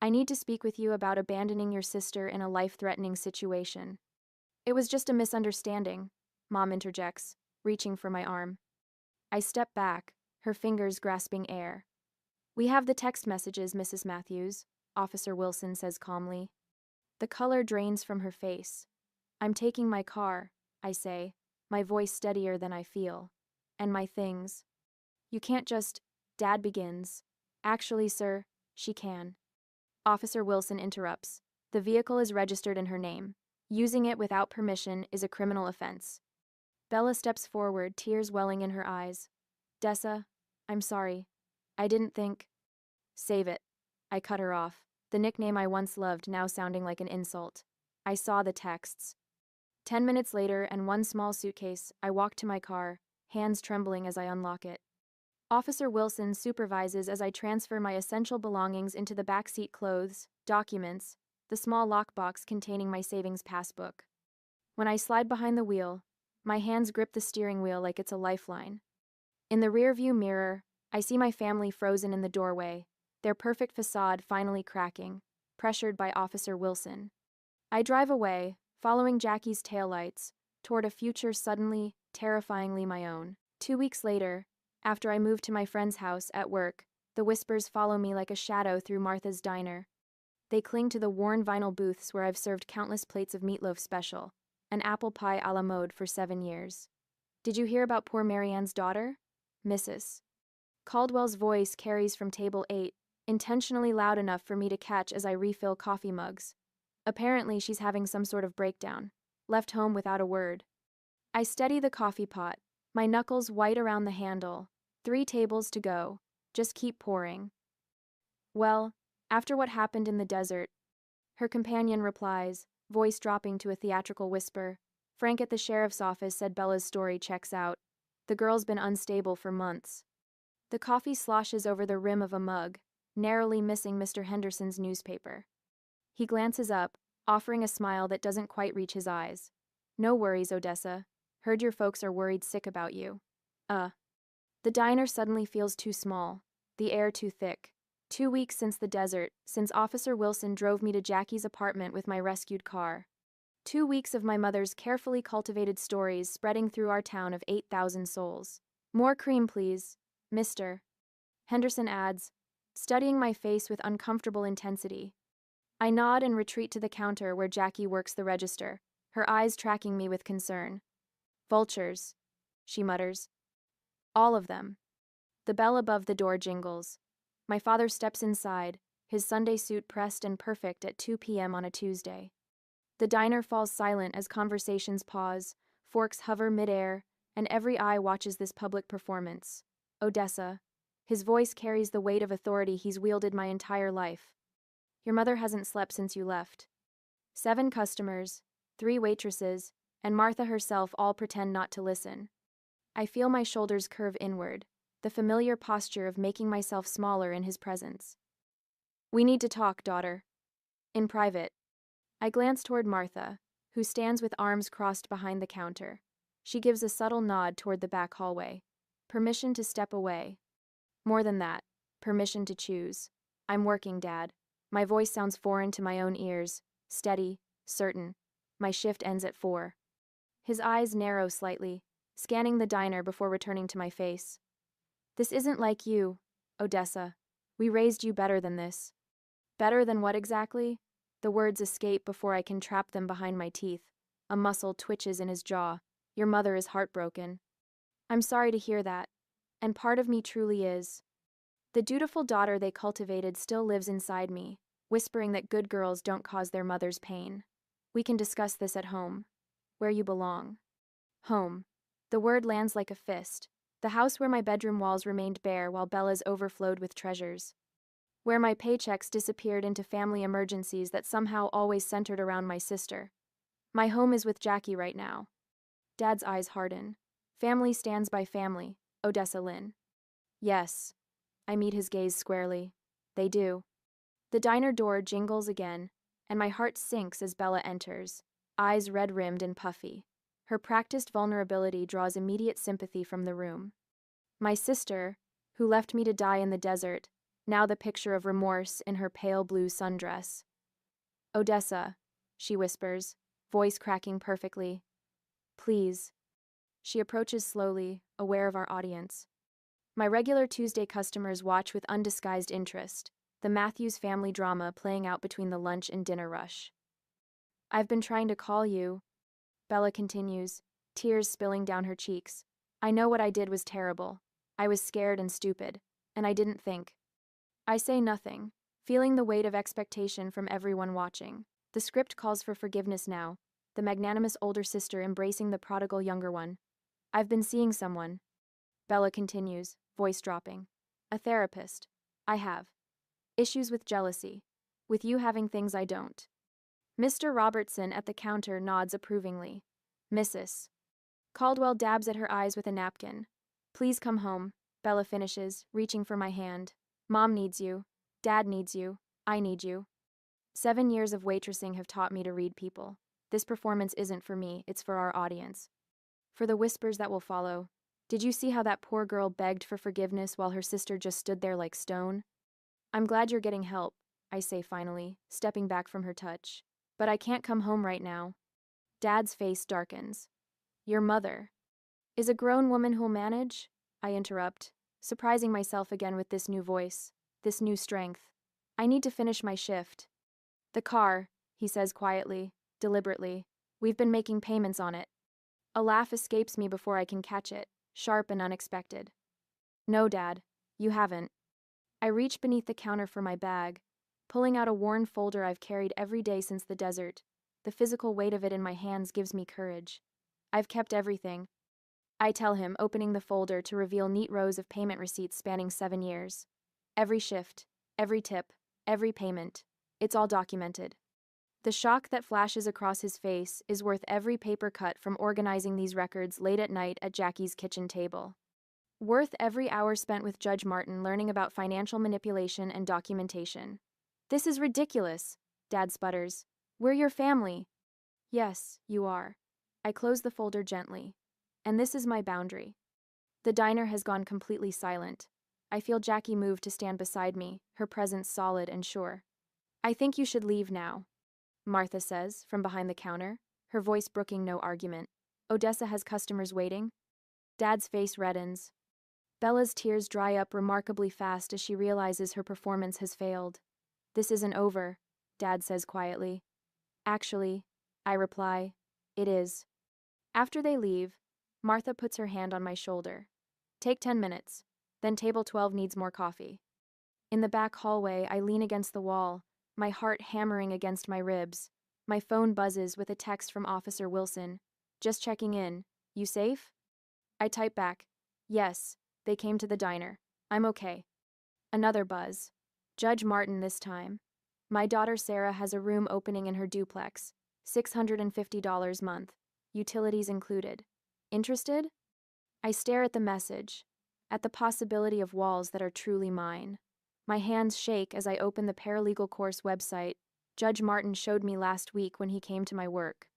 Speaker 1: I need to speak with you about abandoning your sister in a life-threatening situation. It was just a misunderstanding, Mom interjects, reaching for my arm. I step back, her fingers grasping air. We have the text messages, Mrs. Matthews, Officer Wilson says calmly. The color drains from her face. I'm taking my car, I say, my voice steadier than I feel. And my things. You can't just, Dad begins. Actually, sir, she can. Officer Wilson interrupts. The vehicle is registered in her name. Using it without permission is a criminal offense. Bella steps forward, tears welling in her eyes. Dessa, I'm sorry. I didn't think. Save it. I cut her off, the nickname I once loved now sounding like an insult. I saw the texts. 10 minutes later and one small suitcase, I walk to my car, hands trembling as I unlock it. Officer Wilson supervises as I transfer my essential belongings into the backseat: clothes, documents, the small lockbox containing my savings passbook. When I slide behind the wheel, my hands grip the steering wheel like it's a lifeline. In the rearview mirror, I see my family frozen in the doorway, their perfect facade finally cracking, pressured by Officer Wilson. I drive away, following Jackie's taillights, toward a future suddenly, terrifyingly my own. 2 weeks later, after I move to my friend's house at work, the whispers follow me like a shadow through Martha's diner. They cling to the worn vinyl booths where I've served countless plates of meatloaf special, and apple pie a la mode for 7 years. Did you hear about poor Marianne's daughter? Mrs. Caldwell's voice carries from table 8, intentionally loud enough for me to catch as I refill coffee mugs. Apparently she's having some sort of breakdown, left home without a word. I steady the coffee pot, my knuckles white around the handle. 3 tables to go, just keep pouring. Well, after what happened in the desert, her companion replies, voice dropping to a theatrical whisper. Frank at the sheriff's office said Bella's story checks out. The girl's been unstable for months. The coffee sloshes over the rim of a mug, narrowly missing Mr. Henderson's newspaper. He glances up, offering a smile that doesn't quite reach his eyes. No worries, Odessa. Heard your folks are worried sick about you. The diner suddenly feels too small, the air too thick. 2 weeks since the desert, since Officer Wilson drove me to Jackie's apartment with my rescued car. 2 weeks of my mother's carefully cultivated stories spreading through our town of 8,000 souls. More cream, please, Mr. Henderson adds, studying my face with uncomfortable intensity. I nod and retreat to the counter where Jackie works the register, her eyes tracking me with concern. Vultures, she mutters. All of them. The bell above the door jingles. My father steps inside, his Sunday suit pressed and perfect at 2 p.m. on a Tuesday. The diner falls silent as conversations pause, forks hover midair, and every eye watches this public performance. Odessa. His voice carries the weight of authority he's wielded my entire life. Your mother hasn't slept since you left. 7 customers, 3 waitresses, and Martha herself all pretend not to listen. I feel my shoulders curve inward, the familiar posture of making myself smaller in his presence. We need to talk, daughter. In private. I glance toward Martha, who stands with arms crossed behind the counter. She gives a subtle nod toward the back hallway. Permission to step away. More than that, permission to choose. I'm working, Dad. My voice sounds foreign to my own ears, steady, certain. My shift ends at 4. His eyes narrow slightly, scanning the diner before returning to my face. This isn't like you, Odessa. We raised you better than this. Better than what exactly? The words escape before I can trap them behind my teeth. A muscle twitches in his jaw. Your mother is heartbroken. I'm sorry to hear that, and part of me truly is. The dutiful daughter they cultivated still lives inside me, whispering that good girls don't cause their mothers pain. We can discuss this at home. Where you belong. Home. The word lands like a fist. The house where my bedroom walls remained bare while Bella's overflowed with treasures. Where my paychecks disappeared into family emergencies that somehow always centered around my sister. My home is with Jackie right now. Dad's eyes harden. Family stands by family, Odessa Lynn. Yes. I meet his gaze squarely. They do. The diner door jingles again, and my heart sinks as Bella enters, eyes red-rimmed and puffy. Her practiced vulnerability draws immediate sympathy from the room. My sister, who left me to die in the desert, now the picture of remorse in her pale blue sundress. Odessa, she whispers, voice cracking perfectly. Please. She approaches slowly, aware of our audience. My regular Tuesday customers watch with undisguised interest, the Matthews family drama playing out between the lunch and dinner rush. I've been trying to call you, Bella continues, tears spilling down her cheeks. I know what I did was terrible. I was scared and stupid, and I didn't think. I say nothing, feeling the weight of expectation from everyone watching. The script calls for forgiveness now, the magnanimous older sister embracing the prodigal younger one. I've been seeing someone, Bella continues, voice dropping. A therapist. I have. Issues with jealousy. With you having things I don't. Mr. Robertson at the counter nods approvingly. Mrs. Caldwell dabs at her eyes with a napkin. Please come home, Bella finishes, reaching for my hand. Mom needs you. Dad needs you. I need you. 7 years of waitressing have taught me to read people. This performance isn't for me, it's for our audience. For the whispers that will follow. Did you see how that poor girl begged for forgiveness while her sister just stood there like stone? I'm glad you're getting help, I say finally, stepping back from her touch. But I can't come home right now. Dad's face darkens. Your mother is a grown woman who'll manage? I interrupt, surprising myself again with this new voice, this new strength. I need to finish my shift. The car, he says quietly, deliberately. We've been making payments on it. A laugh escapes me before I can catch it, sharp and unexpected. No, Dad, you haven't. I reach beneath the counter for my bag, pulling out a worn folder I've carried every day since the desert. The physical weight of it in my hands gives me courage. I've kept everything, I tell him, opening the folder to reveal neat rows of payment receipts spanning 7 years. Every shift, every tip, every payment. It's all documented. The shock that flashes across his face is worth every paper cut from organizing these records late at night at Jackie's kitchen table. Worth every hour spent with Judge Martin learning about financial manipulation and documentation. This is ridiculous, Dad sputters. We're your family. Yes, you are. I close the folder gently. And this is my boundary. The diner has gone completely silent. I feel Jackie move to stand beside me, her presence solid and sure. I think you should leave now, Martha says, from behind the counter, her voice brooking no argument. Odessa has customers waiting. Dad's face reddens. Bella's tears dry up remarkably fast as she realizes her performance has failed. This isn't over, Dad says quietly. Actually, I reply, it is. After they leave, Martha puts her hand on my shoulder. Take 10 minutes, then table 12 needs more coffee. In the back hallway, I lean against the wall, my heart hammering against my ribs. My phone buzzes with a text from Officer Wilson. Just checking in. You safe? I type back. Yes, they came to the diner. I'm okay. Another buzz. Judge Martin this time. My daughter Sarah has a room opening in her duplex. $650 month. Utilities included. Interested? I stare at the message, at the possibility of walls that are truly mine. My hands shake as I open the paralegal course website Judge Martin showed me last week when he came to my work.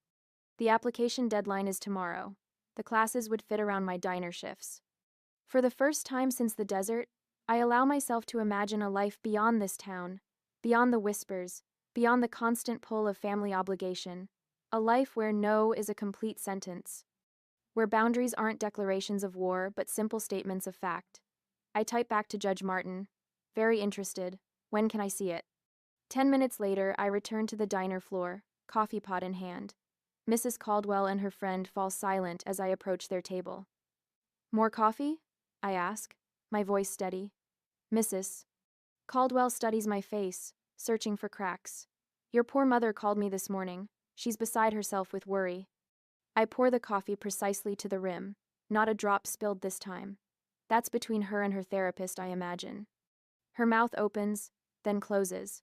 Speaker 1: The application deadline is tomorrow. The classes would fit around my diner shifts. For the first time since the desert, I allow myself to imagine a life beyond this town, beyond the whispers, beyond the constant pull of family obligation, a life where no is a complete sentence, where boundaries aren't declarations of war but simple statements of fact. I type back to Judge Martin. Very interested. When can I see it? 10 minutes later, I return to the diner floor, coffee pot in hand. Mrs. Caldwell and her friend fall silent as I approach their table. More coffee? I ask, my voice steady. Mrs. Caldwell studies my face, searching for cracks. Your poor mother called me this morning. She's beside herself with worry. I pour the coffee precisely to the rim, not a drop spilled this time. That's between her and her therapist, I imagine. Her mouth opens, then closes.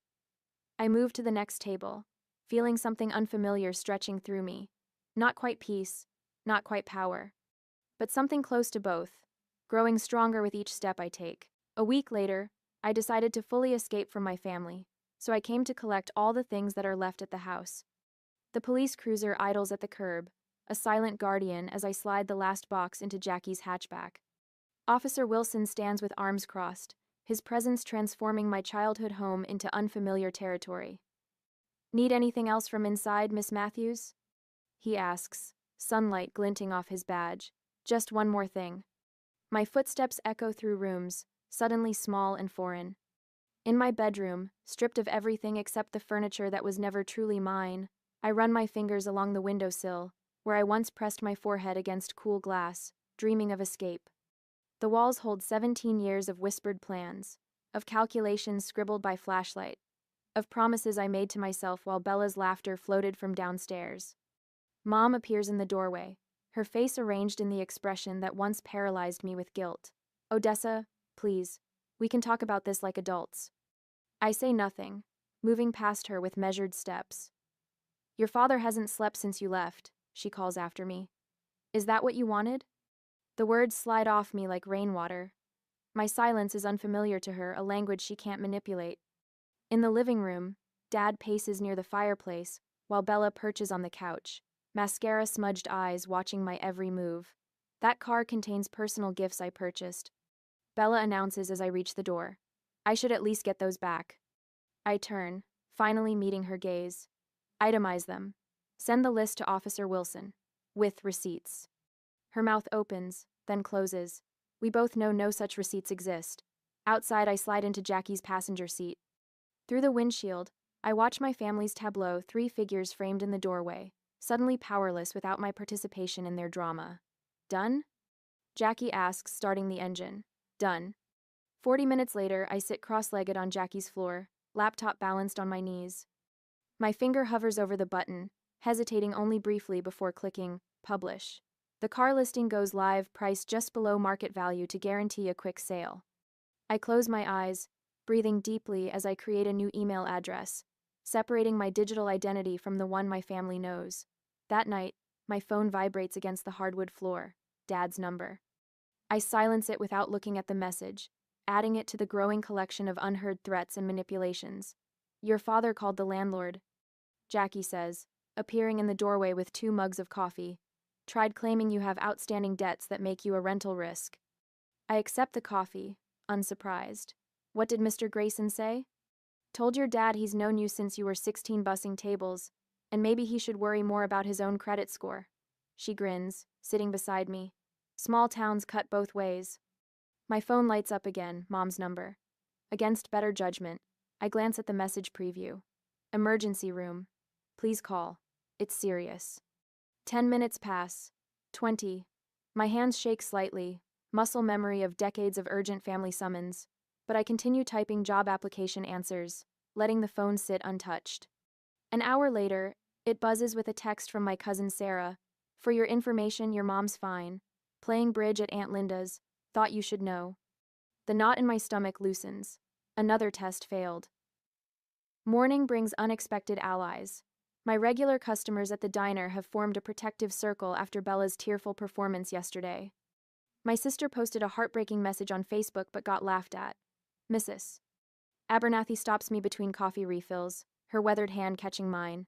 Speaker 1: I move to the next table, feeling something unfamiliar stretching through me. Not quite peace, not quite power, but something close to both, growing stronger with each step I take. A week later, I decided to fully escape from my family, so I came to collect all the things that are left at the house. The police cruiser idles at the curb, a silent guardian as I slide the last box into Jackie's hatchback. Officer Wilson stands with arms crossed, his presence transforming my childhood home into unfamiliar territory. "Need anything else from inside, Miss Matthews?" he asks, sunlight glinting off his badge. "Just one more thing." My footsteps echo through rooms, suddenly small and foreign. In my bedroom, stripped of everything except the furniture that was never truly mine, I run my fingers along the windowsill, where I once pressed my forehead against cool glass, dreaming of escape. The walls hold 17 years of whispered plans, of calculations scribbled by flashlight, of promises I made to myself while Bella's laughter floated from downstairs. Mom appears in the doorway, her face arranged in the expression that once paralyzed me with guilt. "Odessa, please, we can talk about this like adults." I say nothing, moving past her with measured steps. "Your father hasn't slept since you left," she calls after me. "Is that what you wanted?" The words slide off me like rainwater. My silence is unfamiliar to her, a language she can't manipulate. In the living room, Dad paces near the fireplace, while Bella perches on the couch, mascara-smudged eyes watching my every move. "That car contains personal gifts I purchased," Bella announces as I reach the door. "I should at least get those back." I turn, finally meeting her gaze. "Itemize them. Send the list to Officer Wilson. With receipts." Her mouth opens, then closes. We both know no such receipts exist. Outside, I slide into Jackie's passenger seat. Through the windshield, I watch my family's tableau, 3 figures framed in the doorway, suddenly powerless without my participation in their drama. "Done?" Jackie asks, starting the engine. "Done." 40 minutes later, I sit cross-legged on Jackie's floor, laptop balanced on my knees. My finger hovers over the button, hesitating only briefly before clicking publish. The car listing goes live, priced just below market value to guarantee a quick sale. I close my eyes, breathing deeply as I create a new email address, separating my digital identity from the one my family knows. That night, my phone vibrates against the hardwood floor. Dad's number. I silence it without looking at the message, adding it to the growing collection of unheard threats and manipulations. "Your father called the landlord," Jackie says, appearing in the doorway with 2 mugs of coffee. "Tried claiming you have outstanding debts that make you a rental risk." I accept the coffee, unsurprised. "What did Mr. Grayson say?" "Told your dad he's known you since you were 16 bussing tables, and maybe he should worry more about his own credit score." She grins, sitting beside me. Small towns cut both ways. My phone lights up again, Mom's number. Against better judgment, I glance at the message preview. "Emergency room. Please call. It's serious." 10 minutes pass. 20. My hands shake slightly, muscle memory of decades of urgent family summons, but I continue typing job application answers, letting the phone sit untouched. An hour later, it buzzes with a text from my cousin Sarah. "For your information, your mom's fine. Playing bridge at Aunt Linda's. Thought you should know." The knot in my stomach loosens. Another test failed. Morning brings unexpected allies. My regular customers at the diner have formed a protective circle after Bella's tearful performance yesterday. My sister posted a heartbreaking message on Facebook but got laughed at. "Mrs. Abernathy stops me between coffee refills, her weathered hand catching mine.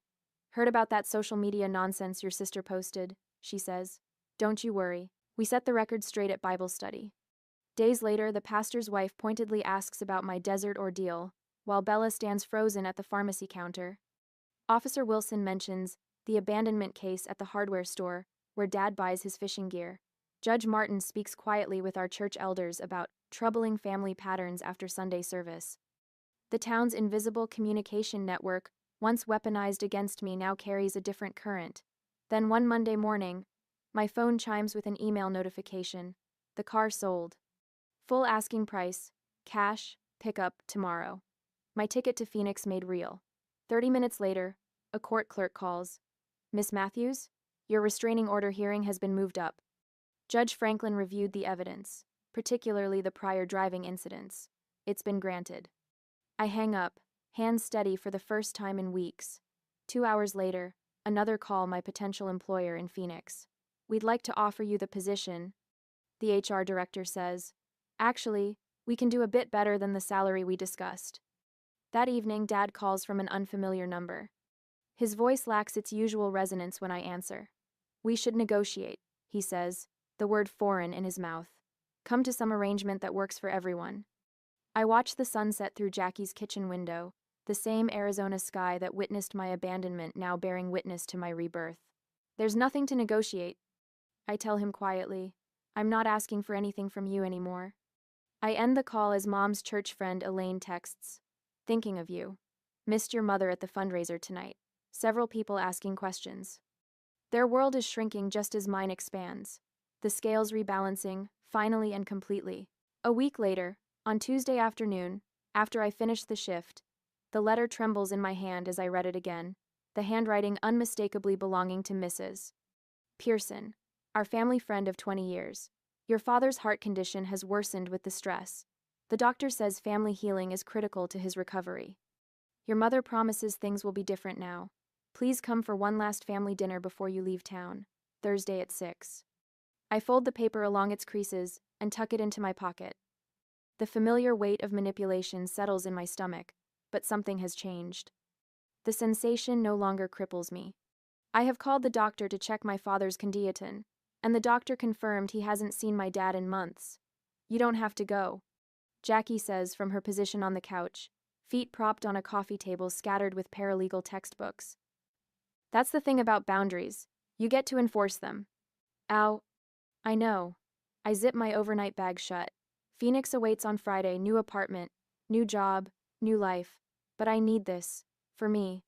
Speaker 1: "Heard about that social media nonsense your sister posted," she says. "Don't you worry. We set the record straight at Bible study." Days later, the pastor's wife pointedly asks about my desert ordeal, while Bella stands frozen at the pharmacy counter. Officer Wilson mentions the abandonment case at the hardware store, where Dad buys his fishing gear. Judge Martin speaks quietly with our church elders about troubling family patterns after Sunday service. The town's invisible communication network, once weaponized against me, now carries a different current. Then one Monday morning, my phone chimes with an email notification. The car sold. Full asking price, cash, pickup, tomorrow. My ticket to Phoenix made real. 30 minutes later, a court clerk calls. "Miss Matthews, your restraining order hearing has been moved up." Judge Franklin reviewed the evidence, particularly the prior driving incidents. "It's been granted." I hang up, hands steady for the first time in weeks. 2 hours later, another call, my potential employer in Phoenix. "We'd like to offer you the position," the HR director says. "Actually, we can do a bit better than the salary we discussed." That evening, Dad calls from an unfamiliar number. His voice lacks its usual resonance when I answer. We should negotiate, he says, the word foreign in his mouth. Come to some arrangement that works for everyone. I watch the sunset through Jackie's kitchen window, the same Arizona sky that witnessed my abandonment now bearing witness to my rebirth. There's nothing to negotiate, I tell him quietly. I'm not asking for anything from you anymore. I end the call as Mom's church friend Elaine texts. Thinking of you. Missed your mother at the fundraiser tonight. Several people asking questions. Their world is shrinking just as mine expands. The scales rebalancing, finally and completely. A week later, on Tuesday afternoon, after I finished the shift, the letter trembles in my hand as I read it again, the handwriting unmistakably belonging to Mrs. Pearson, our family friend of 20 years. Your father's heart condition has worsened with the stress. The doctor says family healing is critical to his recovery. Your mother promises things will be different now. Please come for one last family dinner before you leave town, Thursday at 6. I fold the paper along its creases and tuck it into my pocket. The familiar weight of manipulation settles in my stomach, but something has changed. The sensation no longer cripples me. I have called the doctor to check my father's condition, and the doctor confirmed he hasn't seen my dad in months. You don't have to go, Jackie says from her position on the couch, feet propped on a coffee table scattered with paralegal textbooks. That's the thing about boundaries. You get to enforce them. Ow. I know. I zip my overnight bag shut. Phoenix awaits on Friday, new apartment, new job, new life. But I need this. For me.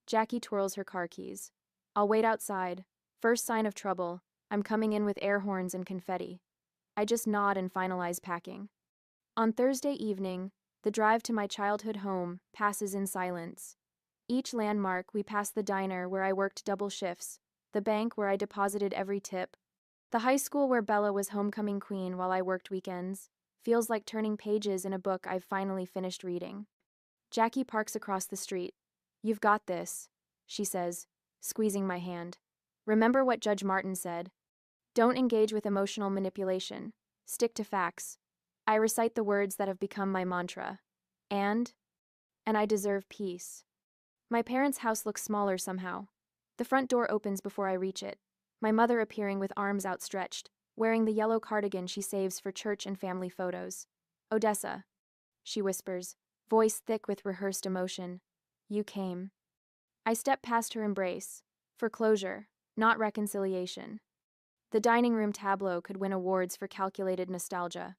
Speaker 1: Jackie twirls her car keys. I'll wait outside. First sign of trouble, I'm coming in with air horns and confetti. I just nod and finalize packing. On Thursday evening, the drive to my childhood home passes in silence. Each landmark, we pass the diner where I worked double shifts, the bank where I deposited every tip, the high school where Bella was homecoming queen while I worked weekends, feels like turning pages in a book I've finally finished reading. Jackie parks across the street. You've got this, she says, squeezing my hand. Remember what Judge Martin said. Don't engage with emotional manipulation. Stick to facts. I recite the words that have become my mantra. And I deserve peace. My parents' house looks smaller somehow. The front door opens before I reach it, my mother appearing with arms outstretched, wearing the yellow cardigan she saves for church and family photos. Odessa, she whispers, voice thick with rehearsed emotion. You came. I step past her embrace, for closure, not reconciliation. The dining room tableau could win awards for calculated nostalgia.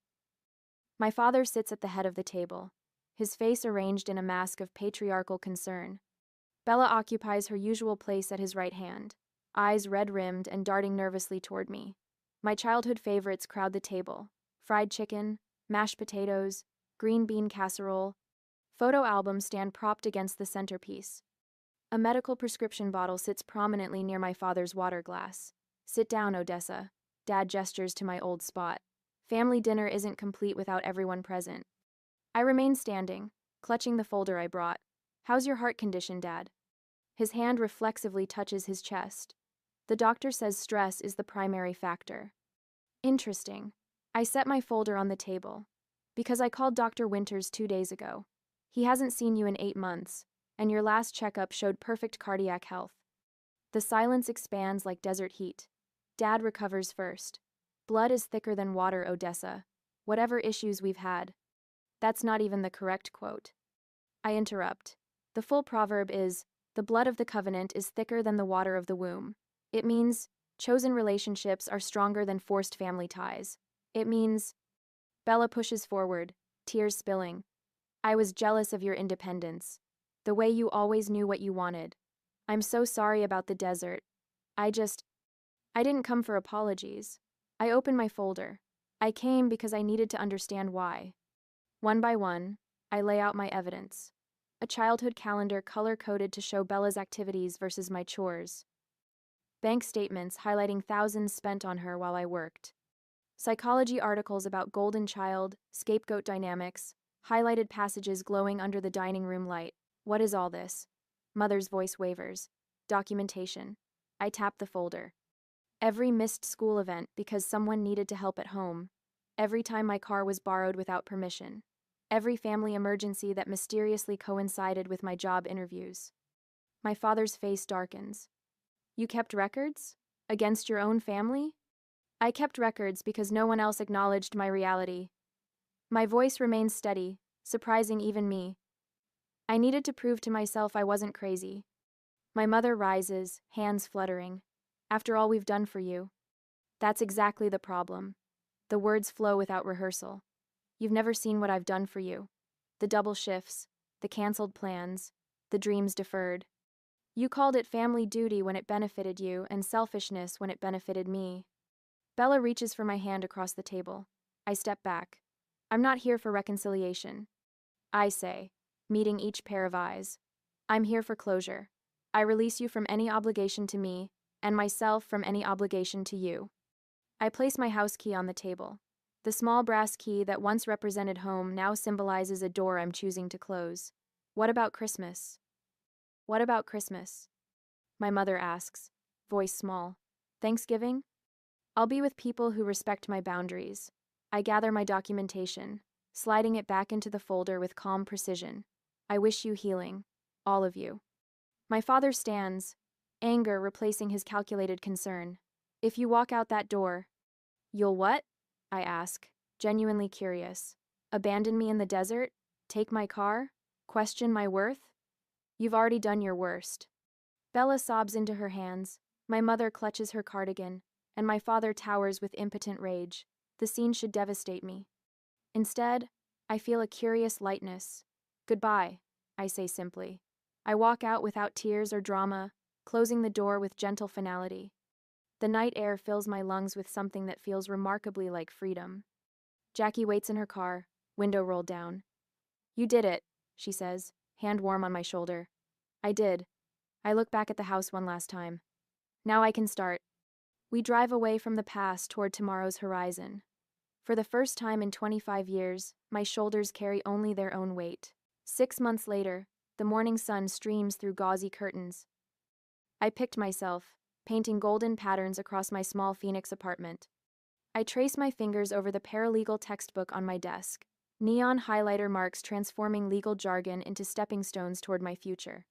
Speaker 1: My father sits at the head of the table, his face arranged in a mask of patriarchal concern. Bella occupies her usual place at his right hand, eyes red-rimmed and darting nervously toward me. My childhood favorites crowd the table: fried chicken, mashed potatoes, green bean casserole. Photo albums stand propped against the centerpiece. A medical prescription bottle sits prominently near my father's water glass. Sit down, Odessa. Dad gestures to my old spot. Family dinner isn't complete without everyone present. I remain standing, clutching the folder I brought. How's your heart condition, Dad? His hand reflexively touches his chest. The doctor says stress is the primary factor. Interesting. I set my folder on the table. Because I called Dr. Winters 2 days ago. He hasn't seen you in 8 months, and your last checkup showed perfect cardiac health. The silence expands like desert heat. Dad recovers first. Blood is thicker than water, Odessa. Whatever issues we've had. That's not even the correct quote. I interrupt. The full proverb is, the blood of the covenant is thicker than the water of the womb. It means, chosen relationships are stronger than forced family ties. It means, Bella pushes forward, tears spilling. I was jealous of your independence. The way you always knew what you wanted. I'm so sorry about the desert. I didn't come for apologies. I open my folder. I came because I needed to understand why. One by one, I lay out my evidence. A childhood calendar color-coded to show Bella's activities versus my chores. Bank statements highlighting thousands spent on her while I worked. Psychology articles about golden child, scapegoat dynamics, highlighted passages glowing under the dining room light. What is all this? Mother's voice wavers. Documentation. I tap the folder. Every missed school event because someone needed to help at home. Every time my car was borrowed without permission. Every family emergency that mysteriously coincided with my job interviews. My father's face darkens. You kept records? Against your own family? I kept records because no one else acknowledged my reality. My voice remains steady, surprising even me. I needed to prove to myself I wasn't crazy. My mother rises, hands fluttering. After all we've done for you. That's exactly the problem. The words flow without rehearsal. You've never seen what I've done for you. The double shifts, the canceled plans, the dreams deferred. You called it family duty when it benefited you and selfishness when it benefited me. Bella reaches for my hand across the table. I step back. I'm not here for reconciliation. I say, meeting each pair of eyes. I'm here for closure. I release you from any obligation to me, and myself from any obligation to you. I place my house key on the table. The small brass key that once represented home now symbolizes a door I'm choosing to close. What about Christmas? What about Christmas? My mother asks, voice small. Thanksgiving? I'll be with people who respect my boundaries. I gather my documentation, sliding it back into the folder with calm precision. I wish you healing. All of you. My father stands, anger replacing his calculated concern. If you walk out that door, you'll what? I ask, genuinely curious. Abandon me in the desert? Take my car? Question my worth? You've already done your worst. Bella sobs into her hands, my mother clutches her cardigan, and my father towers with impotent rage. The scene should devastate me. Instead, I feel a curious lightness. Goodbye, I say simply. I walk out without tears or drama, closing the door with gentle finality. The night air fills my lungs with something that feels remarkably like freedom. Jackie waits in her car, window rolled down. You did it, she says, hand warm on my shoulder. I did. I look back at the house one last time. Now I can start. We drive away from the past toward tomorrow's horizon. For the first time in 25 years, my shoulders carry only their own weight. 6 months later, the morning sun streams through gauzy curtains. I picked myself, painting golden patterns across my small Phoenix apartment. I trace my fingers over the paralegal textbook on my desk, neon highlighter marks transforming legal jargon into stepping stones toward my future.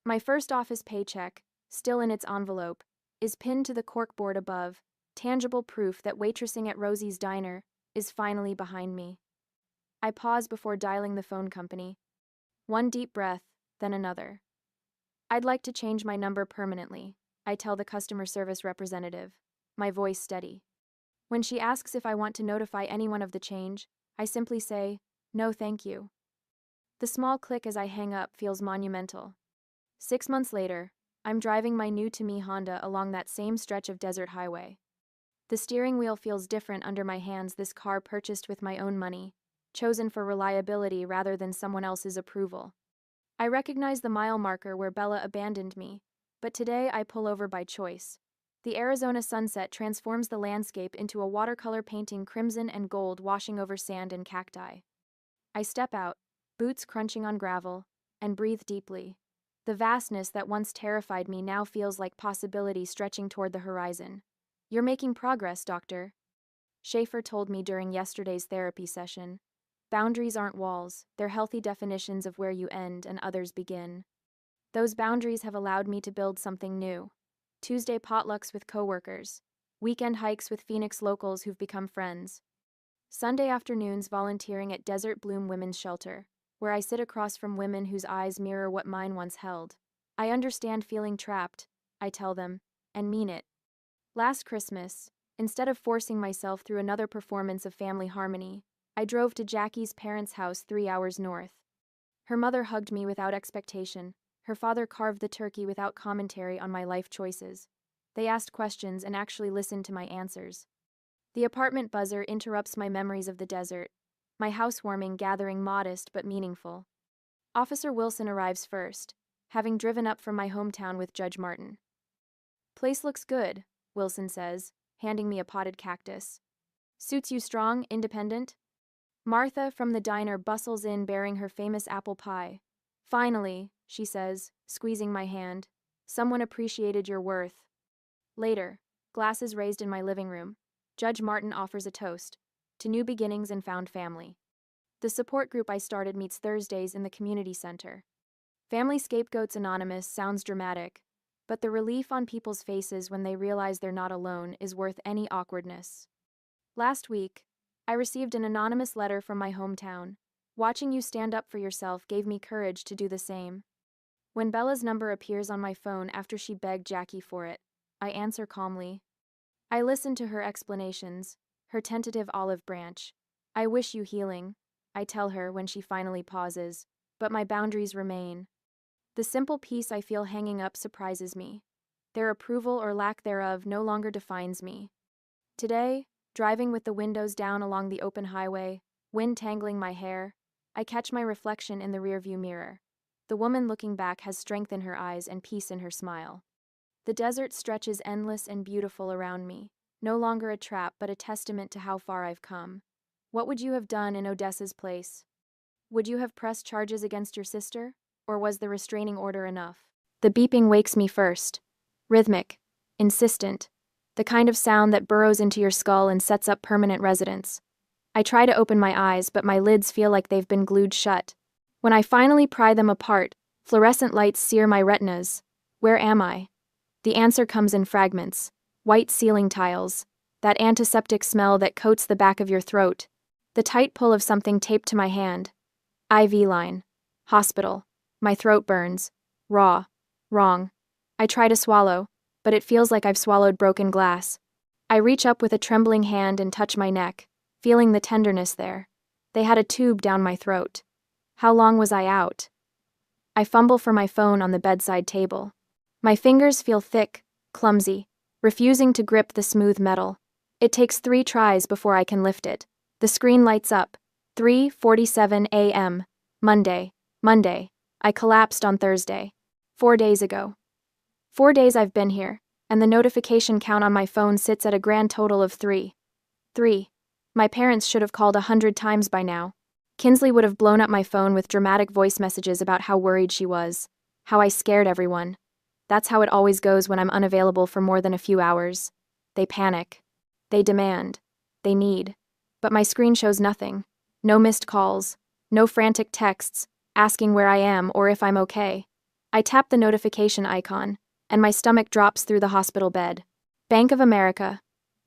Speaker 1: My first office paycheck, still in its envelope, is pinned to the corkboard above, tangible proof that waitressing at Rosie's Diner is finally behind me. I pause before dialing the phone company. One deep breath, then another. I'd like to change my number permanently, I tell the customer service representative, my voice steady. When she asks if I want to notify anyone of the change, I simply say, no thank you. The small click as I hang up feels monumental. 6 months later, I'm driving my new-to-me Honda along that same stretch of desert highway. The steering wheel feels different under my hands, this car purchased with my own money, chosen for reliability rather than someone else's approval. I recognize the mile marker where Bella abandoned me, but today I pull over by choice. The Arizona sunset transforms the landscape into a watercolor painting, crimson and gold washing over sand and cacti. I step out, boots crunching on gravel, and breathe deeply. The vastness that once terrified me now feels like possibility stretching toward the horizon. You're making progress, doctor. Schaefer told me during yesterday's therapy session. Boundaries aren't walls, they're healthy definitions of where you end and others begin. Those boundaries have allowed me to build something new. Tuesday potlucks with coworkers, weekend hikes with Phoenix locals who've become friends. Sunday afternoons volunteering at Desert Bloom Women's Shelter, where I sit across from women whose eyes mirror what mine once held. I understand feeling trapped, I tell them, and mean it. Last Christmas, instead of forcing myself through another performance of family harmony, I drove to Jackie's parents' house 3 hours north. Her mother hugged me without expectation. Her father carved the turkey without commentary on my life choices. They asked questions and actually listened to my answers. The apartment buzzer interrupts my memories of the desert, my housewarming gathering modest but meaningful. Officer Wilson arrives first, having driven up from my hometown with Judge Martin. Place looks good, Wilson says, handing me a potted cactus. Suits you strong, independent? Martha from the diner bustles in bearing her famous apple pie. Finally, she says, squeezing my hand. Someone appreciated your worth. Later, glasses raised in my living room, Judge Martin offers a toast to new beginnings and found family. The support group I started meets Thursdays in the community center. Family Scapegoats Anonymous sounds dramatic, but the relief on people's faces when they realize they're not alone is worth any awkwardness. Last week, I received an anonymous letter from my hometown. Watching you stand up for yourself gave me courage to do the same. When Bella's number appears on my phone after she begged Jackie for it, I answer calmly. I listen to her explanations, her tentative olive branch. I wish you healing, I tell her when she finally pauses, but my boundaries remain. The simple peace I feel hanging up surprises me. Their approval or lack thereof no longer defines me. Today, driving with the windows down along the open highway, wind tangling my hair, I catch my reflection in the rearview mirror. The woman looking back has strength in her eyes and peace in her smile. The desert stretches endless and beautiful around me, no longer a trap but a testament to how far I've come. What would you have done in Odessa's place? Would you have pressed charges against your sister, or was the restraining order enough? The beeping wakes me first. Rhythmic, insistent, the kind of sound that burrows into your skull and sets up permanent residence. I try to open my eyes, but my lids feel like they've been glued shut. When I finally pry them apart, fluorescent lights sear my retinas. Where am I? The answer comes in fragments. White ceiling tiles. That antiseptic smell that coats the back of your throat. The tight pull of something taped to my hand. IV line. Hospital. My throat burns. Raw. Wrong. I try to swallow, but it feels like I've swallowed broken glass. I reach up with a trembling hand and touch my neck, feeling the tenderness there. They had a tube down my throat. How long was I out? I fumble for my phone on the bedside table. My fingers feel thick, clumsy, refusing to grip the smooth metal. It takes 3 tries before I can lift it. The screen lights up. 3:47 a.m. Monday. I collapsed on Thursday. 4 days ago. 4 days I've been here, and the notification count on my phone sits at a grand total of 3. 3. My parents should have called 100 times by now. Kinsley would have blown up my phone with dramatic voice messages about how worried she was, how I scared everyone. That's how it always goes when I'm unavailable for more than a few hours. They panic. They demand. They need. But my screen shows nothing. No missed calls. No frantic texts, asking where I am or if I'm okay. I tap the notification icon, and my stomach drops through the hospital bed. Bank of America.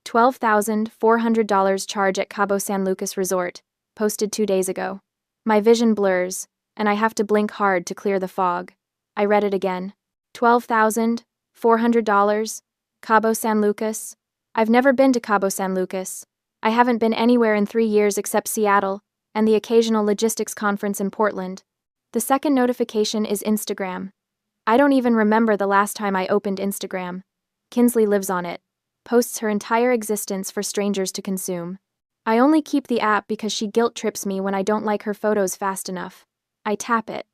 Speaker 1: $12,400 charge at Cabo San Lucas Resort, posted 2 days ago. My vision blurs, and I have to blink hard to clear the fog. I read it again. $12,400, Cabo San Lucas. I've never been to Cabo San Lucas. I haven't been anywhere in 3 years except Seattle and the occasional logistics conference in Portland. The second notification is Instagram. I don't even remember the last time I opened Instagram. Kinsley lives on it, posts her entire existence for strangers to consume. I only keep the app because she guilt trips me when I don't like her photos fast enough. I tap it.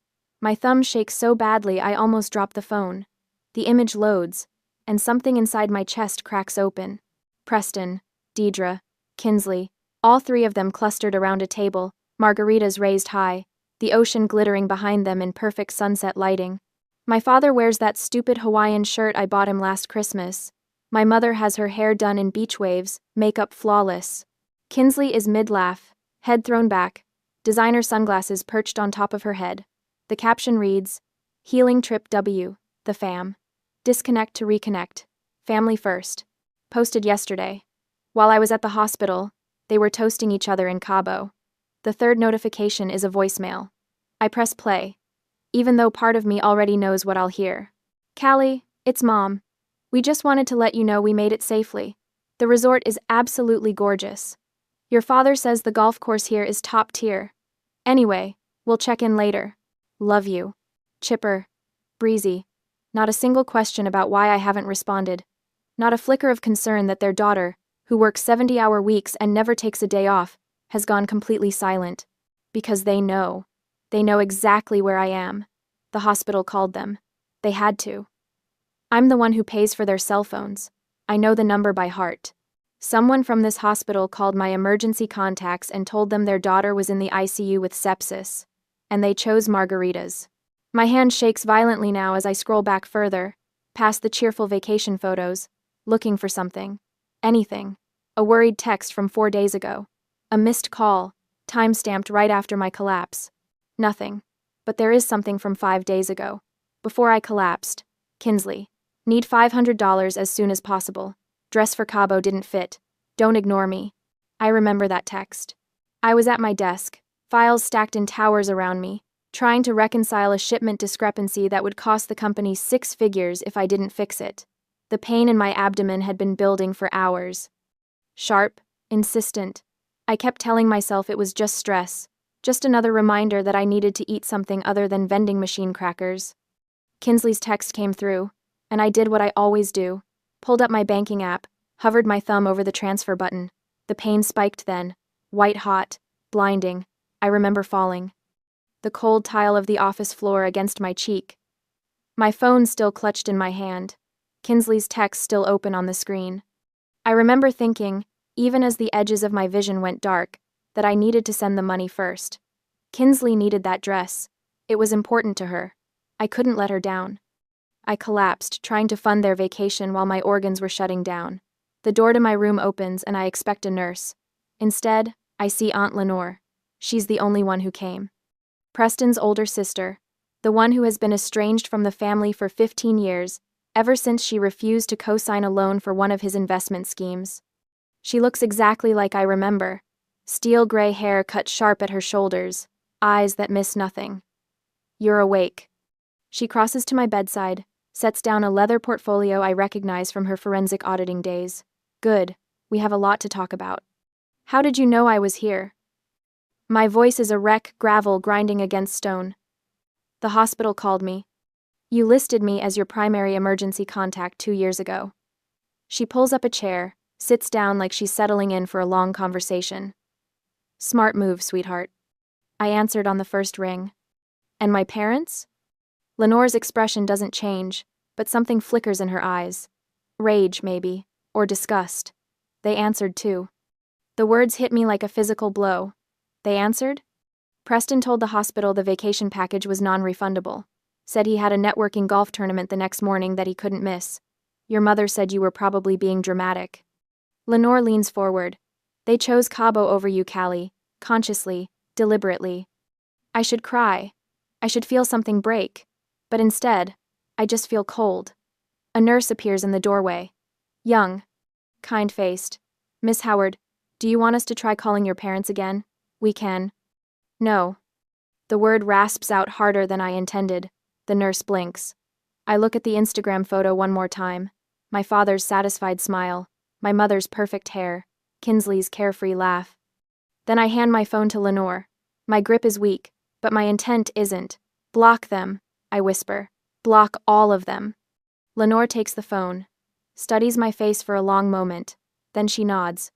Speaker 1: My thumb shakes so badly I almost drop the phone. The image loads, and something inside my chest cracks open. Preston, Deidre, Kinsley, all 3 of them clustered around a table, margaritas raised high, the ocean glittering behind them in perfect sunset lighting. My father wears that stupid Hawaiian shirt I bought him last Christmas. My mother has her hair done in beach waves, makeup flawless. Kinsley is mid-laugh, head thrown back, designer sunglasses perched on top of her head. The caption reads, Healing Trip W, the fam. Disconnect to reconnect. Family first. Posted yesterday. While I was at the hospital, they were toasting each other in Cabo. The third notification is a voicemail. I press play, even though part of me already knows what I'll hear. Callie, it's Mom. We just wanted to let you know we made it safely. The resort is absolutely gorgeous. Your father says the golf course here is top tier. Anyway, we'll check in later. Love you. Chipper. Breezy. Not a single question about why I haven't responded. Not a flicker of concern that their daughter, who works 70-hour weeks and never takes a day off, has gone completely silent. Because they know. They know exactly where I am. The hospital called them. They had to. I'm the one who pays for their cell phones. I know the number by heart. Someone from this hospital called my emergency contacts and told them their daughter was in the ICU with sepsis. And they chose margaritas. My hand shakes violently now as I scroll back further, past the cheerful vacation photos, looking for something. Anything. A worried text from 4 days ago. A missed call, time-stamped right after my collapse. Nothing. But there is something from 5 days ago. Before I collapsed. Kinsley. Need $500 as soon as possible. Dress for Cabo didn't fit. Don't ignore me. I remember that text. I was at my desk, files stacked in towers around me, trying to reconcile a shipment discrepancy that would cost the company 6 figures if I didn't fix it. The pain in my abdomen had been building for hours. Sharp, insistent. I kept telling myself it was just stress, just another reminder that I needed to eat something other than vending machine crackers. Kinsley's text came through, and I did what I always do, pulled up my banking app, hovered my thumb over the transfer button. The pain spiked then, white hot, blinding. I remember falling. The cold tile of the office floor against my cheek. My phone still clutched in my hand. Kinsley's text still open on the screen. I remember thinking, even as the edges of my vision went dark, that I needed to send the money first. Kinsley needed that dress. It was important to her. I couldn't let her down. I collapsed, trying to fund their vacation while my organs were shutting down. The door to my room opens and I expect a nurse. Instead, I see Aunt Lenore. She's the only one who came. Preston's older sister, the one who has been estranged from the family for 15 years, ever since she refused to co-sign a loan for one of his investment schemes. She looks exactly like I remember. Steel gray hair cut sharp at her shoulders, eyes that miss nothing. You're awake. She crosses to my bedside, sets down a leather portfolio I recognize from her forensic auditing days. Good, we have a lot to talk about. How did you know I was here? My voice is a wreck, gravel grinding against stone. The hospital called me. You listed me as your primary emergency contact 2 years ago. She pulls up a chair, sits down like she's settling in for a long conversation. Smart move, sweetheart. I answered on the first ring. And my parents? Lenore's expression doesn't change, but something flickers in her eyes. Rage, maybe, or disgust. They answered too. The words hit me like a physical blow. They answered? Preston told the hospital the vacation package was non-refundable. Said he had a networking golf tournament the next morning that he couldn't miss. Your mother said you were probably being dramatic. Lenore leans forward. They chose Cabo over you, Callie, consciously, deliberately. I should cry. I should feel something break. But instead, I just feel cold. A nurse appears in the doorway. Young. Kind-faced. Miss Howard, do you want us to try calling your parents again? We can. No. The word rasps out harder than I intended. The nurse blinks. I look at the Instagram photo one more time. My father's satisfied smile. My mother's perfect hair. Kinsley's carefree laugh. Then I hand my phone to Lenore. My grip is weak, but my intent isn't. Block them, I whisper. Block all of them. Lenore takes the phone. Studies my face for a long moment. Then she nods.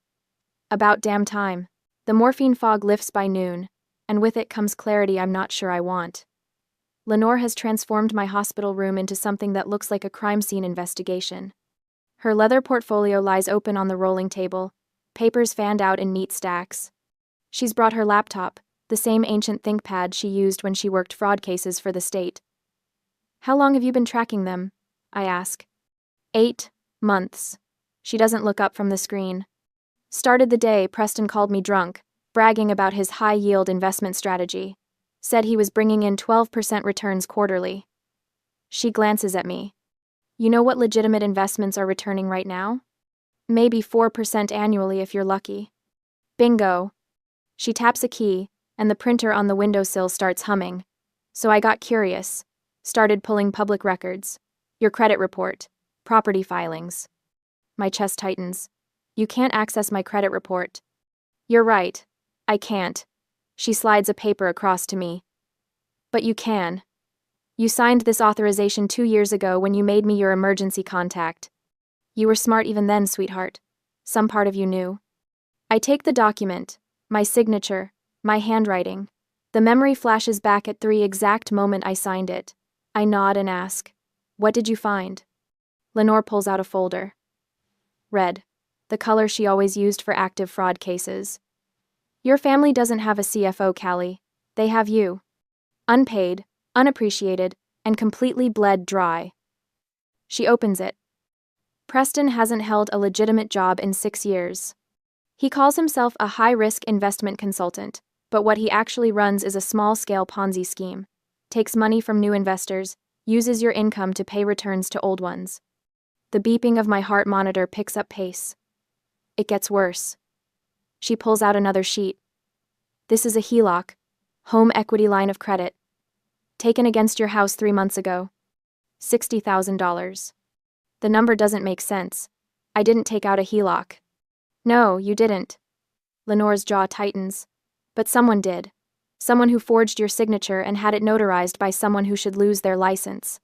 Speaker 1: About damn time. The morphine fog lifts by noon, and with it comes clarity I'm not sure I want. Lenore has transformed my hospital room into something that looks like a crime scene investigation. Her leather portfolio lies open on the rolling table, papers fanned out in neat stacks. She's brought her laptop, the same ancient ThinkPad she used when she worked fraud cases for the state. How long have you been tracking them? I ask. 8 months. She doesn't look up from the screen. Started the day Preston called me drunk, bragging about his high-yield investment strategy. Said he was bringing in 12% returns quarterly. She glances at me. You know what legitimate investments are returning right now? Maybe 4% annually if you're lucky. Bingo. She taps a key, and the printer on the windowsill starts humming. So I got curious. Started pulling public records. Your credit report. Property filings. My chest tightens. You can't access my credit report. You're right. I can't. She slides a paper across to me. But you can. You signed this authorization 2 years ago when you made me your emergency contact. You were smart even then, sweetheart. Some part of you knew. I take the document, my signature, my handwriting. The memory flashes back at the exact moment I signed it. I nod and ask, what did you find? Lenore pulls out a folder. Red. The color she always used for active fraud cases. Your family doesn't have a CFO, Callie. They have you. Unpaid, unappreciated, and completely bled dry. She opens it. Preston hasn't held a legitimate job in 6 years. He calls himself a high-risk investment consultant, but what he actually runs is a small-scale Ponzi scheme. takes money from new investors, uses your income to pay returns to old ones. The beeping of my heart monitor picks up pace. It gets worse. She pulls out another sheet. This is a HELOC, home equity line of credit, taken against your house 3 months ago. $60,000. The number doesn't make sense. I didn't take out a HELOC. No, you didn't. Lenore's jaw tightens. But someone did. Someone who forged your signature and had it notarized by someone who should lose their license.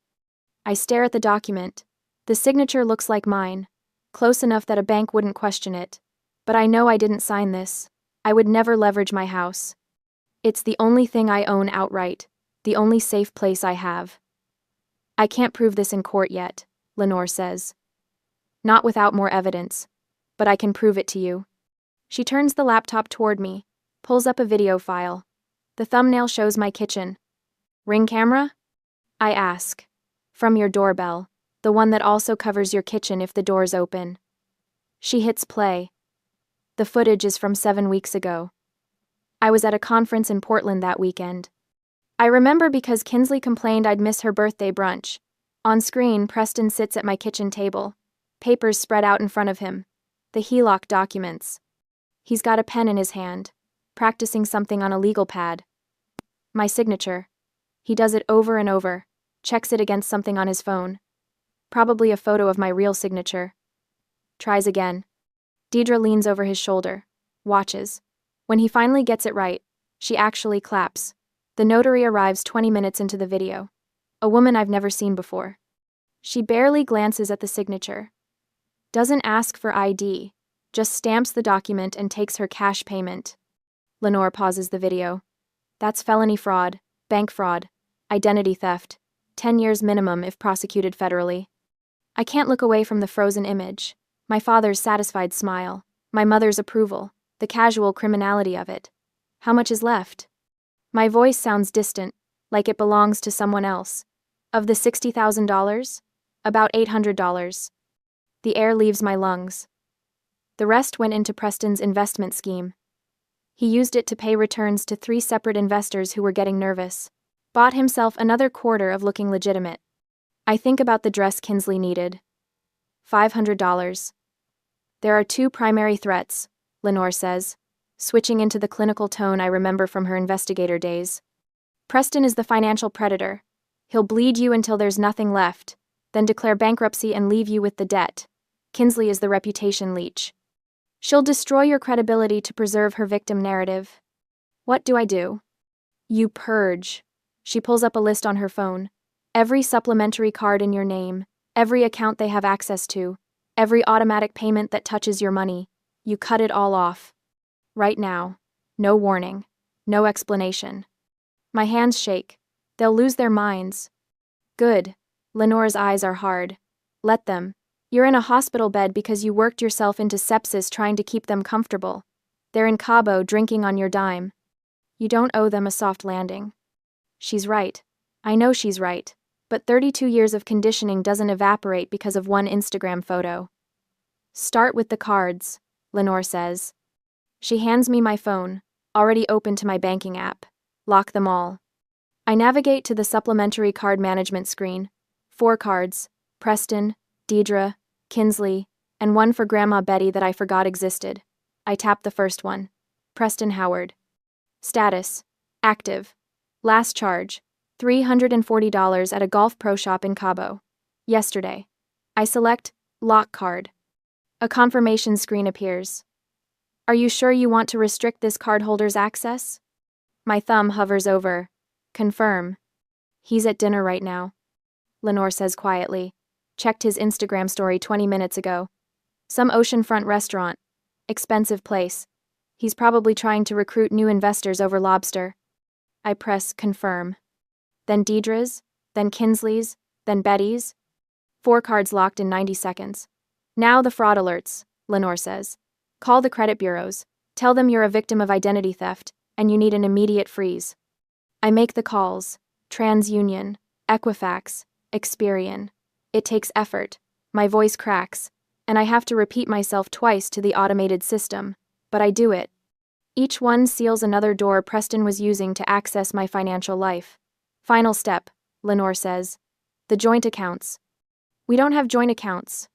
Speaker 1: I stare at the document. The signature looks like mine, close enough that a bank wouldn't question it. But I know I didn't sign this. I would never leverage my house. It's the only thing I own outright, the only safe place I have. I can't prove this in court yet, Lenore says. Not without more evidence. But I can prove it to you. She turns the laptop toward me, pulls up a video file. The thumbnail shows my kitchen. Ring camera? I ask. From your doorbell, the one that also covers your kitchen if the door's open. She hits play. The footage is from 7 weeks ago. I was at a conference in Portland that weekend. I remember because Kinsley complained I'd miss her birthday brunch. On screen, Preston sits at my kitchen table, papers spread out in front of him, the HELOC documents. He's got a pen in his hand, practicing something on a legal pad. My signature. He does it over and over, checks it against something on his phone. Probably a photo of my real signature. Tries again. Deidre leans over his shoulder, watches. When he finally gets it right, she actually claps. The notary arrives 20 minutes into the video. A woman I've never seen before. She barely glances at the signature. Doesn't ask for ID, just stamps the document and takes her cash payment. Lenore pauses the video. That's felony fraud, bank fraud, identity theft, 10 years minimum if prosecuted federally. I can't look away from the frozen image. My father's satisfied smile, my mother's approval, the casual criminality of it. How much is left? My voice sounds distant, like it belongs to someone else. Of the $60,000? About $800. The air leaves my lungs. The rest went into Preston's investment scheme. He used it to pay returns to 3 separate investors who were getting nervous. Bought himself another quarter of looking legitimate. I think about the dress Kinsley needed. $500. There are 2 primary threats, Lenore says, switching into the clinical tone I remember from her investigator days. Preston is the financial predator. He'll bleed you until there's nothing left, then declare bankruptcy and leave you with the debt. Kinsley is the reputation leech. She'll destroy your credibility to preserve her victim narrative. What do I do? You purge. She pulls up a list on her phone. Every supplementary card in your name, every account they have access to, every automatic payment that touches your money. You cut it all off. Right now. No warning. No explanation. My hands shake. They'll lose their minds. Good. Lenore's eyes are hard. Let them. You're in a hospital bed because you worked yourself into sepsis trying to keep them comfortable. They're in Cabo drinking on your dime. You don't owe them a soft landing. She's right. I know she's right. But 32 years of conditioning doesn't evaporate because of one Instagram photo. Start with the cards, Lenore says. She hands me my phone, already open to my banking app. Lock them all. I navigate to the supplementary card management screen. 4 cards, Preston, Deidre, Kinsley, and one for Grandma Betty that I forgot existed. I tap the first one. Preston Howard. Status. Active. Last charge. $340 at a golf pro shop in Cabo. Yesterday. I select Lock Card. A confirmation screen appears. Are you sure you want to restrict this cardholder's access? My thumb hovers over. Confirm. He's at dinner right now. Lenore says quietly. Checked his Instagram story 20 minutes ago. Some oceanfront restaurant. Expensive place. He's probably trying to recruit new investors over lobster. I press confirm. Then Deidre's, then Kinsley's, then Betty's. 4 cards locked in 90 seconds. Now the fraud alerts, Lenore says. Call the credit bureaus. Tell them you're a victim of identity theft, and you need an immediate freeze. I make the calls. TransUnion, Equifax, Experian. It takes effort. My voice cracks, and I have to repeat myself twice to the automated system, but I do it. Each one seals another door Preston was using to access my financial life. Final step, Lenore says. The joint accounts. We don't have joint accounts.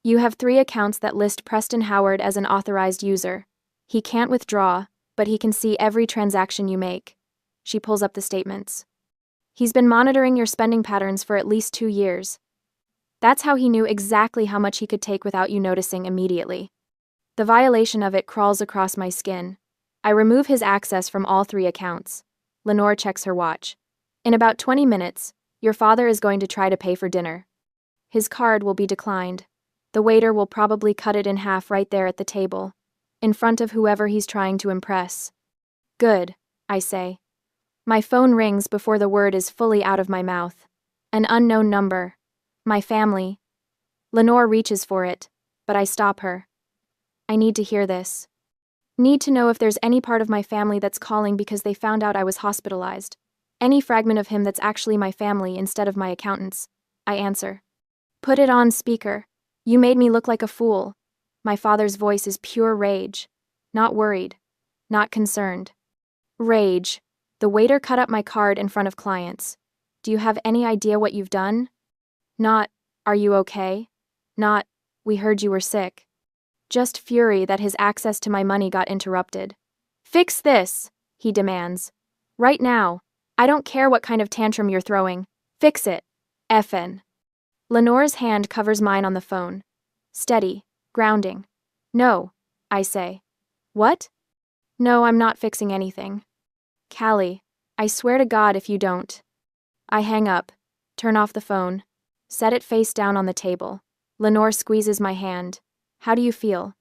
Speaker 1: You have 3 accounts that list Preston Howard as an authorized user. He can't withdraw, but he can see every transaction you make. She pulls up the statements. He's been monitoring your spending patterns for at least 2 years. That's how he knew exactly how much he could take without you noticing immediately. The violation of it crawls across my skin. I remove his access from all 3 accounts. Lenore checks her watch. In about 20 minutes, your father is going to try to pay for dinner. His card will be declined. The waiter will probably cut it in half right there at the table, in front of whoever he's trying to impress. Good, I say. My phone rings before the word is fully out of my mouth. An unknown number. My family. Lenore reaches for it, but I stop her. I need to hear this. Need to know if there's any part of my family that's calling because they found out I was hospitalized. Any fragment of him that's actually my family instead of my accountant's. I answer. Put it on speaker. You made me look like a fool. My father's voice is pure rage. Not worried. Not concerned. Rage. The waiter cut up my card in front of clients. Do you have any idea what you've done? Not, are you okay? Not, we heard you were sick. Just fury that his access to my money got interrupted. Fix this, he demands. Right now. I don't care what kind of tantrum you're throwing. Fix it. Effin. Lenore's hand covers mine on the phone. Steady. Grounding. No, I say. What? No, I'm not fixing anything. Callie, I swear to God if you don't. I hang up, turn off the phone, set it face down on the table. Lenore squeezes my hand. How do you feel?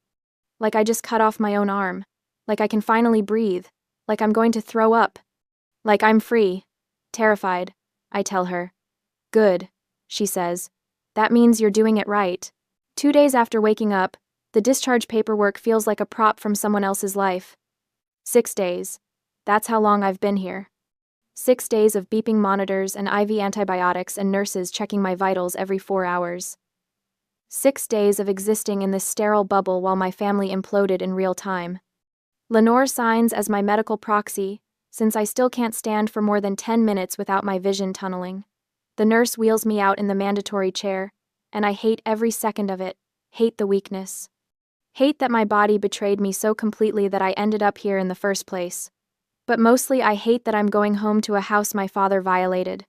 Speaker 1: Like I just cut off my own arm. Like I can finally breathe. Like I'm going to throw up. Like I'm free. Terrified, I tell her. Good, she says. That means you're doing it right. 2 days after waking up, the discharge paperwork feels like a prop from someone else's life. 6 days. That's how long I've been here. 6 days of beeping monitors and IV antibiotics and nurses checking my vitals every 4 hours. 6 days of existing in this sterile bubble while my family imploded in real time. Lenore signs as my medical proxy, since I still can't stand for more than 10 minutes without my vision tunneling. The nurse wheels me out in the mandatory chair, and I hate every second of it, hate the weakness. Hate that my body betrayed me so completely that I ended up here in the first place. But mostly I hate that I'm going home to a house my father violated.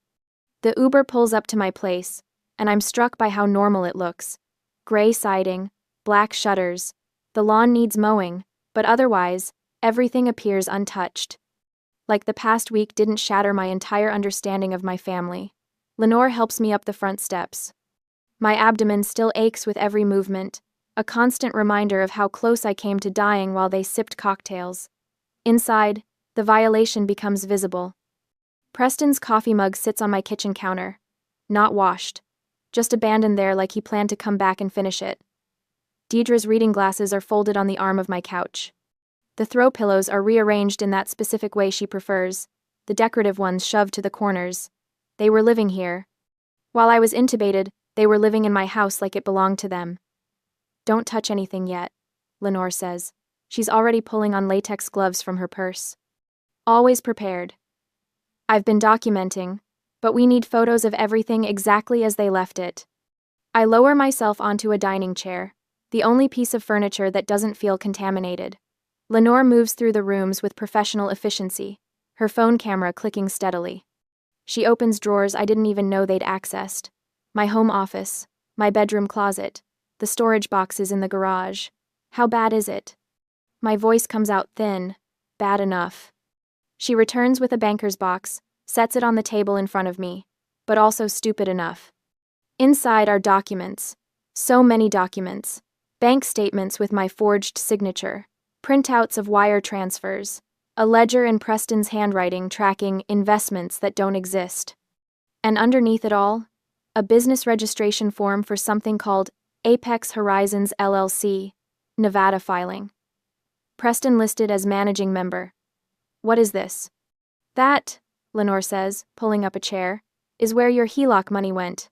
Speaker 1: The Uber pulls up to my place, and I'm struck by how normal it looks. Gray siding, black shutters. The lawn needs mowing, but otherwise, everything appears untouched. Like the past week didn't shatter my entire understanding of my family. Lenore helps me up the front steps. My abdomen still aches with every movement, a constant reminder of how close I came to dying while they sipped cocktails. Inside, the violation becomes visible. Preston's coffee mug sits on my kitchen counter. Not washed. Just abandoned there like he planned to come back and finish it. Deidre's reading glasses are folded on the arm of my couch. The throw pillows are rearranged in that specific way she prefers, the decorative ones shoved to the corners. They were living here. While I was intubated, they were living in my house like it belonged to them. Don't touch anything yet, Lenore says. She's already pulling on latex gloves from her purse. Always prepared. I've been documenting, but we need photos of everything exactly as they left it. I lower myself onto a dining chair, the only piece of furniture that doesn't feel contaminated. Lenore moves through the rooms with professional efficiency, her phone camera clicking steadily. She opens drawers I didn't even know they'd accessed. My home office, my bedroom closet, the storage boxes in the garage. How bad is it? My voice comes out thin, bad enough. She returns with a banker's box, sets it on the table in front of me, but also stupid enough. Inside are documents. So many documents. Bank statements with my forged signature. Printouts of wire transfers. A ledger in Preston's handwriting tracking investments that don't exist. And underneath it all, a business registration form for something called Apex Horizons LLC, Nevada filing. Preston listed as managing member. What is this? That, Lenore says, pulling up a chair, is where your HELOC money went.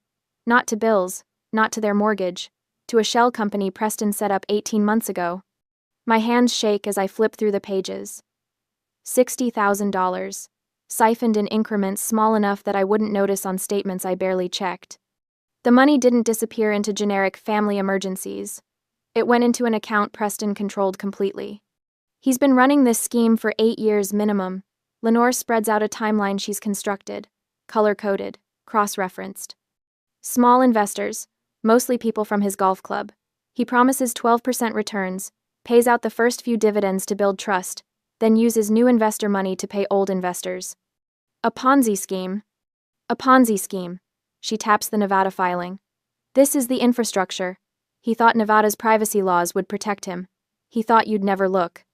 Speaker 1: Not to bills, not to their mortgage, to a shell company Preston set up 18 months ago. My hands shake as I flip through the pages. $60,000. siphoned in increments small enough that I wouldn't notice on statements I barely checked. The money didn't disappear into generic family emergencies. It went into an account Preston controlled completely. He's been running this scheme for 8 years minimum. Lenore spreads out a timeline she's constructed, color-coded, cross-referenced. Small investors, mostly people from his golf club. He promises 12% returns, pays out the first few dividends to build trust, then uses new investor money to pay old investors. A Ponzi scheme. A Ponzi scheme. She taps the Nevada filing. This is the infrastructure. He thought Nevada's privacy laws would protect him. He thought you'd never look.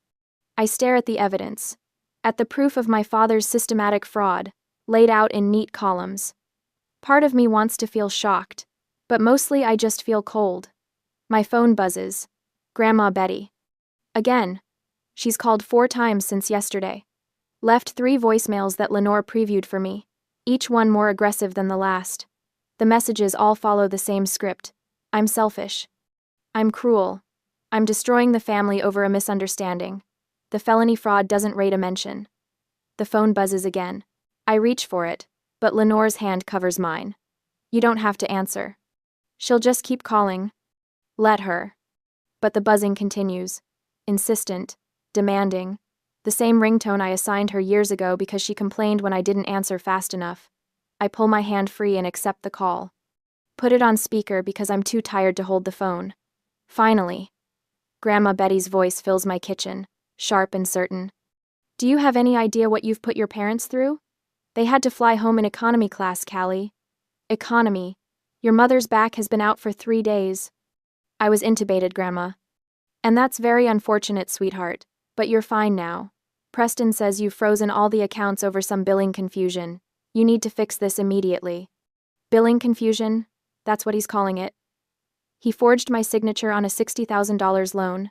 Speaker 1: I stare at the evidence, at the proof of my father's systematic fraud, laid out in neat columns. Part of me wants to feel shocked, but mostly I just feel cold. My phone buzzes. Grandma Betty. Again. She's called 4 times since yesterday. Left 3 voicemails that Lenore previewed for me, each one more aggressive than the last. The messages all follow the same script. I'm selfish. I'm cruel. I'm destroying the family over a misunderstanding. The felony fraud doesn't rate a mention. The phone buzzes again. I reach for it, but Lenore's hand covers mine. You don't have to answer. She'll just keep calling. Let her. But the buzzing continues. Insistent. Demanding. The same ringtone I assigned her years ago because she complained when I didn't answer fast enough. I pull my hand free and accept the call. Put it on speaker because I'm too tired to hold the phone. Finally. Grandma Betty's voice fills my kitchen, sharp and certain. Do you have any idea what you've put your parents through? They had to fly home in economy class, Callie. Economy. Your mother's back has been out for 3 days. I was intubated, Grandma. And that's very unfortunate, sweetheart, but you're fine now. Preston says you've frozen all the accounts over some billing confusion. You need to fix this immediately. Billing confusion? That's what he's calling it. He forged my signature on a $60,000 loan.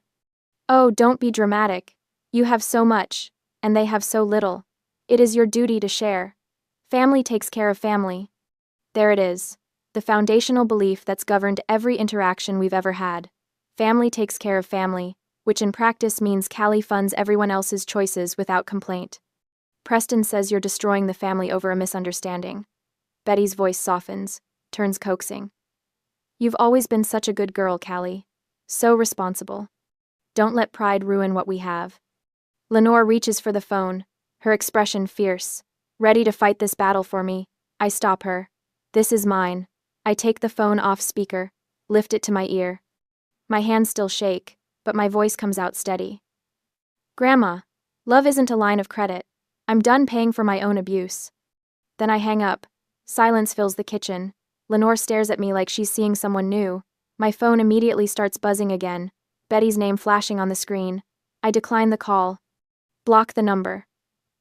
Speaker 1: Oh, don't be dramatic. You have so much, and they have so little. It is your duty to share. Family takes care of family. There it is, the foundational belief that's governed every interaction we've ever had. Family takes care of family, which in practice means Callie funds everyone else's choices without complaint. Preston says you're destroying the family over a misunderstanding. Betty's voice softens, turns coaxing. You've always been such a good girl, Callie. So responsible. Don't let pride ruin what we have. Lenore reaches for the phone, her expression fierce. Ready to fight this battle for me. I stop her. This is mine. I take the phone off speaker, lift it to my ear. My hands still shake, but my voice comes out steady. Grandma, love isn't a line of credit. I'm done paying for my own abuse. Then I hang up. Silence fills the kitchen. Lenore stares at me like she's seeing someone new. My phone immediately starts buzzing again, Betty's name flashing on the screen. I decline the call. Block the number.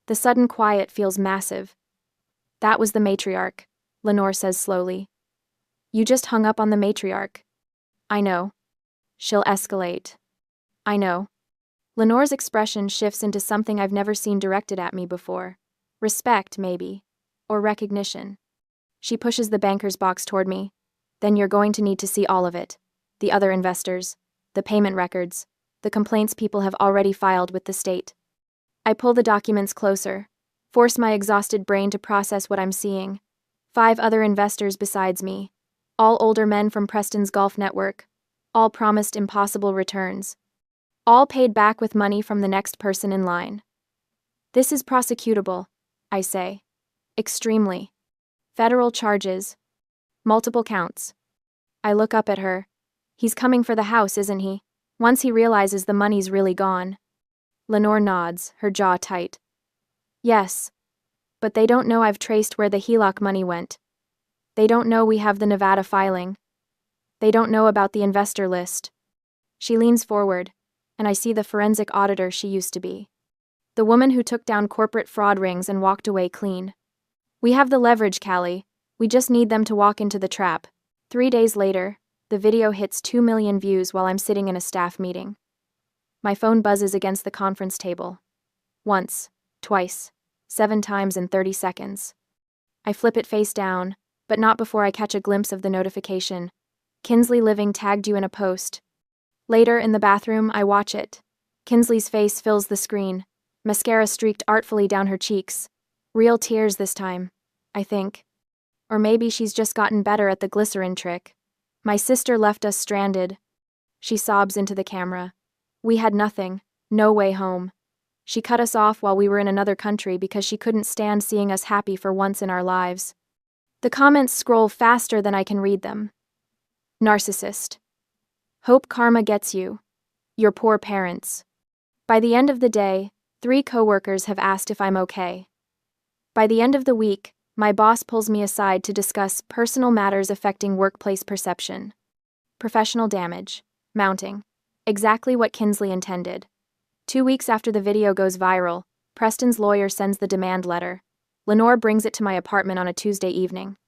Speaker 1: The sudden quiet feels massive. That was the matriarch, Lenore says slowly. You just hung up on the matriarch. I know. She'll escalate. I know. Lenore's expression shifts into something I've never seen directed at me before. Respect, maybe. Or recognition. She pushes the banker's box toward me. Then you're going to need to see all of it. The other investors. The payment records. The complaints people have already filed with the state. I pull the documents closer. Force my exhausted brain to process what I'm seeing. 5 other investors besides me. All older men from Preston's golf network. All promised impossible returns. All paid back with money from the next person in line. This is prosecutable, I say. Extremely. Federal charges. Multiple counts. I look up at her. He's coming for the house, isn't he? Once he realizes the money's really gone. Lenore nods, her jaw tight. Yes. But they don't know I've traced where the HELOC money went. They don't know we have the Nevada filing. They don't know about the investor list. She leans forward, and I see the forensic auditor she used to be. The woman who took down corporate fraud rings and walked away clean. We have the leverage, Callie. We just need them to walk into the trap. 3 days later, the video hits 2 million views while I'm sitting in a staff meeting. My phone buzzes against the conference table. Once, twice, 7 times in 30 seconds. I flip it face down, but not before I catch a glimpse of the notification. Kinsley Living tagged you in a post. Later, in the bathroom, I watch it. Kinsley's face fills the screen, mascara streaked artfully down her cheeks. Real tears this time, I think. Or maybe she's just gotten better at the glycerin trick. My sister left us stranded. She sobs into the camera. We had nothing, no way home. She cut us off while we were in another country because she couldn't stand seeing us happy for once in our lives. The comments scroll faster than I can read them. Narcissist. Hope karma gets you. Your poor parents. By the end of the day, 3 coworkers have asked if I'm okay. By the end of the week, my boss pulls me aside to discuss personal matters affecting workplace perception. Professional damage. Mounting. Exactly what Kinsley intended. 2 weeks after the video goes viral, Preston's lawyer sends the demand letter. Lenore brings it to my apartment on a Tuesday evening.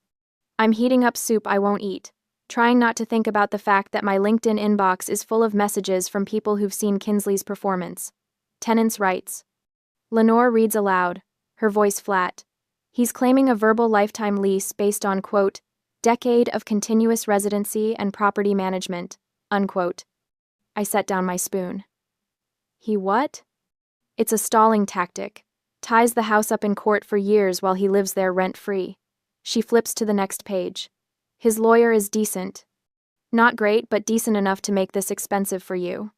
Speaker 1: I'm heating up soup I won't eat, trying not to think about the fact that my LinkedIn inbox is full of messages from people who've seen Kinsley's performance. Tenants' rights. Lenore reads aloud, her voice flat. He's claiming a verbal lifetime lease based on, quote, decade of continuous residency and property management, unquote. I set down my spoon. He what? It's a stalling tactic. Ties the house up in court for years while he lives there rent-free. She flips to the next page. His lawyer is decent. Not great, but decent enough to make this expensive for you.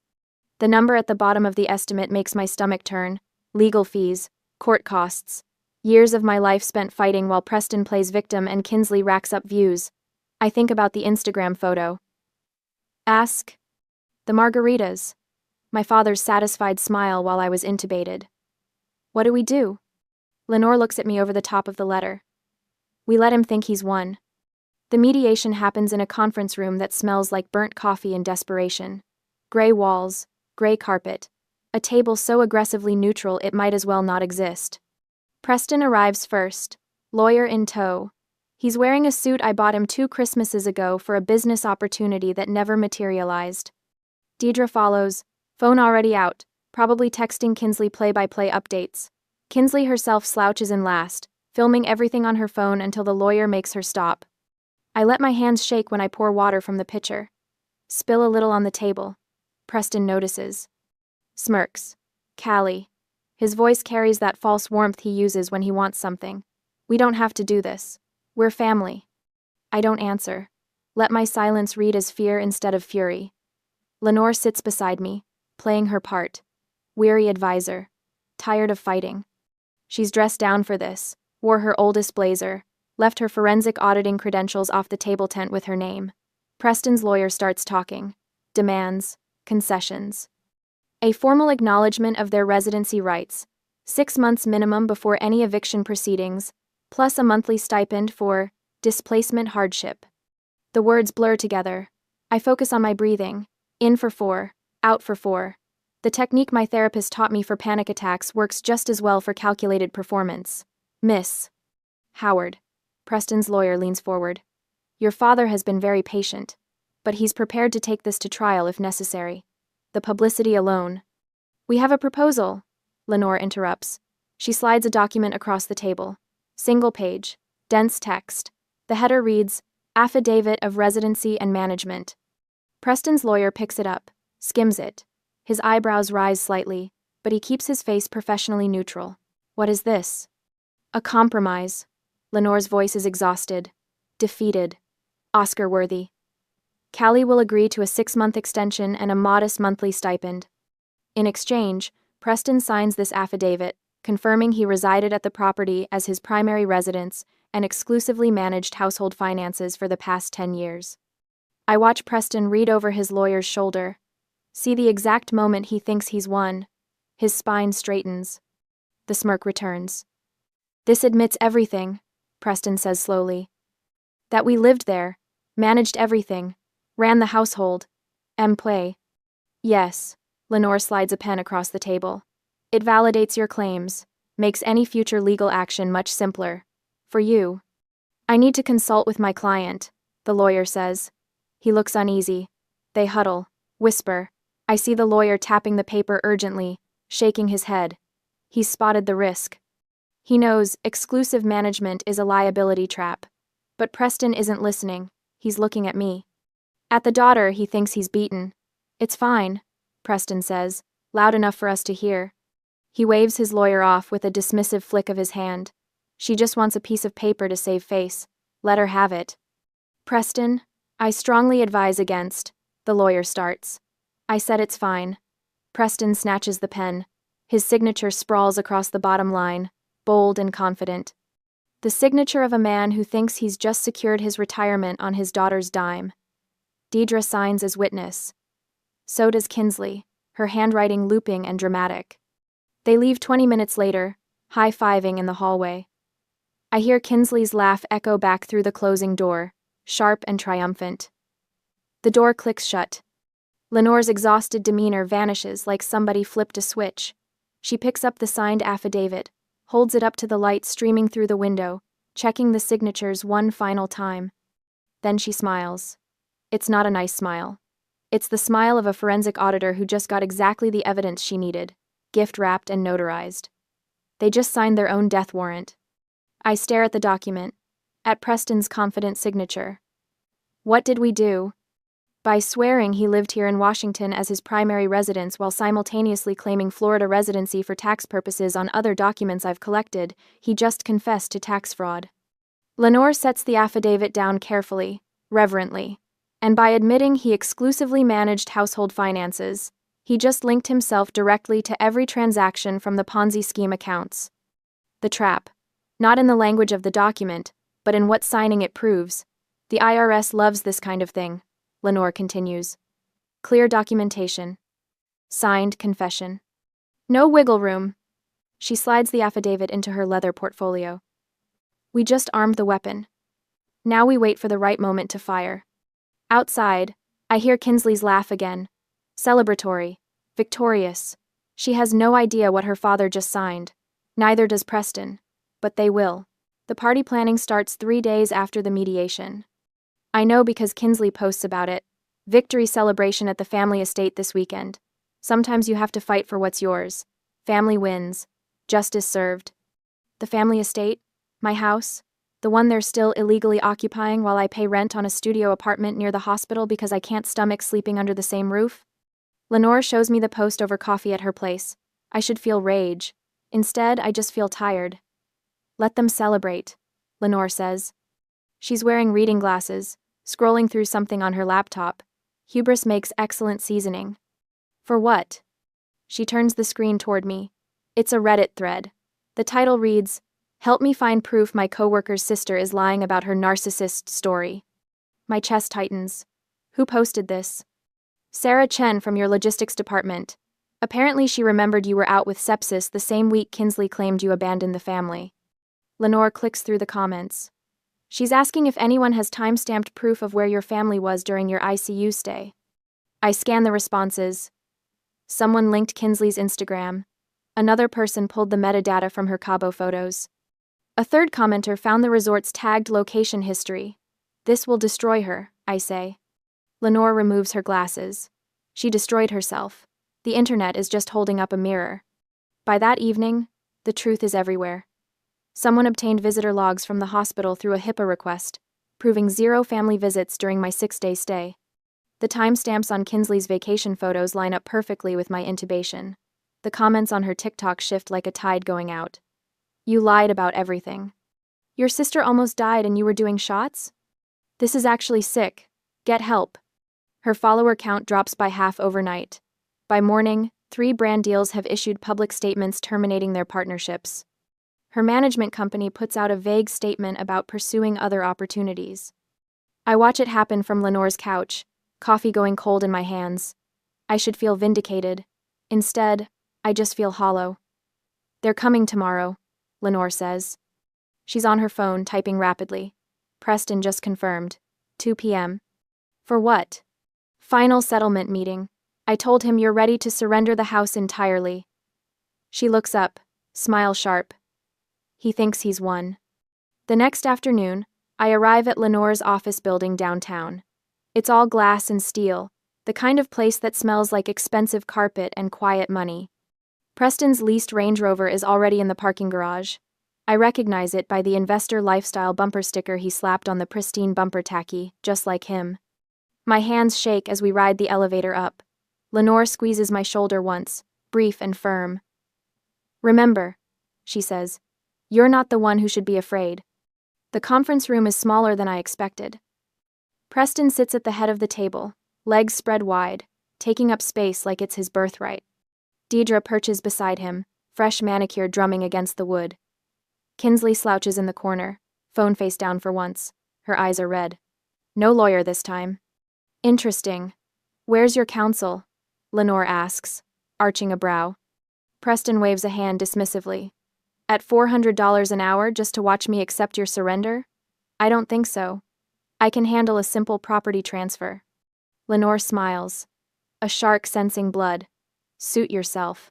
Speaker 1: The number at the bottom of the estimate makes my stomach turn. Legal fees, court costs. Years of my life spent fighting while Preston plays victim and Kinsley racks up views. I think about the Instagram photo. Ask. The margaritas. My father's satisfied smile while I was intubated. What do we do? Lenore looks at me over the top of the letter. We let him think he's won. The mediation happens in a conference room that smells like burnt coffee and desperation. Gray walls, gray carpet. A table so aggressively neutral it might as well not exist. Preston arrives first, lawyer in tow. He's wearing a suit I bought him 2 Christmases ago for a business opportunity that never materialized. Deidre follows, phone already out, probably texting Kinsley play-by-play updates. Kinsley herself slouches in last, filming everything on her phone until the lawyer makes her stop. I let my hands shake when I pour water from the pitcher. Spill a little on the table. Preston notices. Smirks. Callie. His voice carries that false warmth he uses when he wants something. We don't have to do this. We're family. I don't answer. Let my silence read as fear instead of fury. Lenore sits beside me, playing her part. Weary advisor. Tired of fighting. She's dressed down for this, wore her oldest blazer, left her forensic auditing credentials off the table tent with her name. Preston's lawyer starts talking. Demands. Concessions. A formal acknowledgement of their residency rights. 6 months minimum before any eviction proceedings, plus a monthly stipend for displacement hardship. The words blur together. I focus on my breathing. In for 4, out for 4. The technique my therapist taught me for panic attacks works just as well for calculated performance. Miss Howard. Preston's lawyer leans forward. Your father has been very patient, but he's prepared to take this to trial if necessary. The publicity alone. We have a proposal, Lenore interrupts. She slides a document across the table. Single page. Dense text. The header reads, Affidavit of Residency and Management. Preston's lawyer picks it up, skims it. His eyebrows rise slightly, but he keeps his face professionally neutral. What is this? A compromise. Lenore's voice is exhausted. Defeated. Oscar-worthy. Callie will agree to a 6-month extension and a modest monthly stipend. In exchange, Preston signs this affidavit, confirming he resided at the property as his primary residence and exclusively managed household finances for the past 10 years. I watch Preston read over his lawyer's shoulder. See the exact moment he thinks he's won. His spine straightens. The smirk returns. This admits everything, Preston says slowly. That we lived there, managed everything, ran the household. Play. Yes, Lenore slides a pen across the table. It validates your claims, makes any future legal action much simpler. For you. I need to consult with my client, the lawyer says. He looks uneasy. They huddle, whisper. I see the lawyer tapping the paper urgently, shaking his head. He's spotted the risk. He knows exclusive management is a liability trap. But Preston isn't listening. He's looking at me. At the daughter, he thinks he's beaten. It's fine, Preston says, loud enough for us to hear. He waves his lawyer off with a dismissive flick of his hand. She just wants a piece of paper to save face. Let her have it. Preston, I strongly advise against. The lawyer starts. I said it's fine. Preston snatches the pen. His signature sprawls across the bottom line, bold and confident. The signature of a man who thinks he's just secured his retirement on his daughter's dime. Deidre signs as witness. So does Kinsley, her handwriting looping and dramatic. They leave 20 minutes later, high-fiving in the hallway. I hear Kinsley's laugh echo back through the closing door, sharp and triumphant. The door clicks shut. Lenore's exhausted demeanor vanishes like somebody flipped a switch. She picks up the signed affidavit, holds it up to the light streaming through the window, checking the signatures one final time. Then she smiles. It's not a nice smile. It's the smile of a forensic auditor who just got exactly the evidence she needed, gift-wrapped and notarized. They just signed their own death warrant. I stare at the document, at Preston's confident signature. What did we do? By swearing he lived here in Washington as his primary residence while simultaneously claiming Florida residency for tax purposes on other documents I've collected, he just confessed to tax fraud. Lenore sets the affidavit down carefully, reverently, and by admitting he exclusively managed household finances, he just linked himself directly to every transaction from the Ponzi scheme accounts. The trap, not in the language of the document, but in what signing it proves. The IRS loves this kind of thing. Lenore continues. Clear documentation. Signed confession. No wiggle room. She slides the affidavit into her leather portfolio. We just armed the weapon. Now we wait for the right moment to fire. Outside, I hear Kinsley's laugh again. Celebratory. Victorious. She has no idea what her father just signed. Neither does Preston. But they will. The party planning starts 3 days after the mediation. I know because Kinsley posts about it. Victory celebration at the family estate this weekend. Sometimes you have to fight for what's yours. Family wins. Justice served. The family estate? My house? The one they're still illegally occupying while I pay rent on a studio apartment near the hospital because I can't stomach sleeping under the same roof? Lenore shows me the post over coffee at her place. I should feel rage. Instead, I just feel tired. Let them celebrate, Lenore says. She's wearing reading glasses, scrolling through something on her laptop. Hubris makes excellent seasoning. For what? She turns the screen toward me. It's a Reddit thread. The title reads, "Help me find proof my coworker's sister is lying about her narcissist story." My chest tightens. Who posted this? Sarah Chen from your logistics department. Apparently she remembered you were out with sepsis the same week Kinsley claimed you abandoned the family. Lenore clicks through the comments. She's asking if anyone has time-stamped proof of where your family was during your ICU stay. I scan the responses. Someone linked Kinsley's Instagram. Another person pulled the metadata from her Cabo photos. A third commenter found the resort's tagged location history. This will destroy her, I say. Lenore removes her glasses. She destroyed herself. The internet is just holding up a mirror. By that evening, the truth is everywhere. Someone obtained visitor logs from the hospital through a HIPAA request, proving 0 family visits during my 6-day stay. The timestamps on Kinsley's vacation photos line up perfectly with my intubation. The comments on her TikTok shift like a tide going out. You lied about everything. Your sister almost died and you were doing shots? This is actually sick. Get help. Her follower count drops by half overnight. By morning, 3 brand deals have issued public statements terminating their partnerships. Her management company puts out a vague statement about pursuing other opportunities. I watch it happen from Lenore's couch, coffee going cold in my hands. I should feel vindicated. Instead, I just feel hollow. They're coming tomorrow, Lenore says. She's on her phone, typing rapidly. Preston just confirmed. 2 p.m. For what? Final settlement meeting. I told him you're ready to surrender the house entirely. She looks up, smile sharp. He thinks he's won. The next afternoon, I arrive at Lenore's office building downtown. It's all glass and steel, the kind of place that smells like expensive carpet and quiet money. Preston's leased Range Rover is already in the parking garage. I recognize it by the investor lifestyle bumper sticker he slapped on the pristine bumper tacky, just like him. My hands shake as we ride the elevator up. Lenore squeezes my shoulder once, brief and firm. Remember, she says, You're not the one who should be afraid. The conference room is smaller than I expected. Preston sits at the head of the table, legs spread wide, taking up space like it's his birthright. Deidre perches beside him, fresh manicure drumming against the wood. Kinsley slouches in the corner, phone face down for once. Her eyes are red. No lawyer this time. Interesting. Where's your counsel? Lenore asks, arching a brow. Preston waves a hand dismissively. At $400 an hour just to watch me accept your surrender? I don't think so. I can handle a simple property transfer. Lenore smiles. A shark sensing blood. Suit yourself.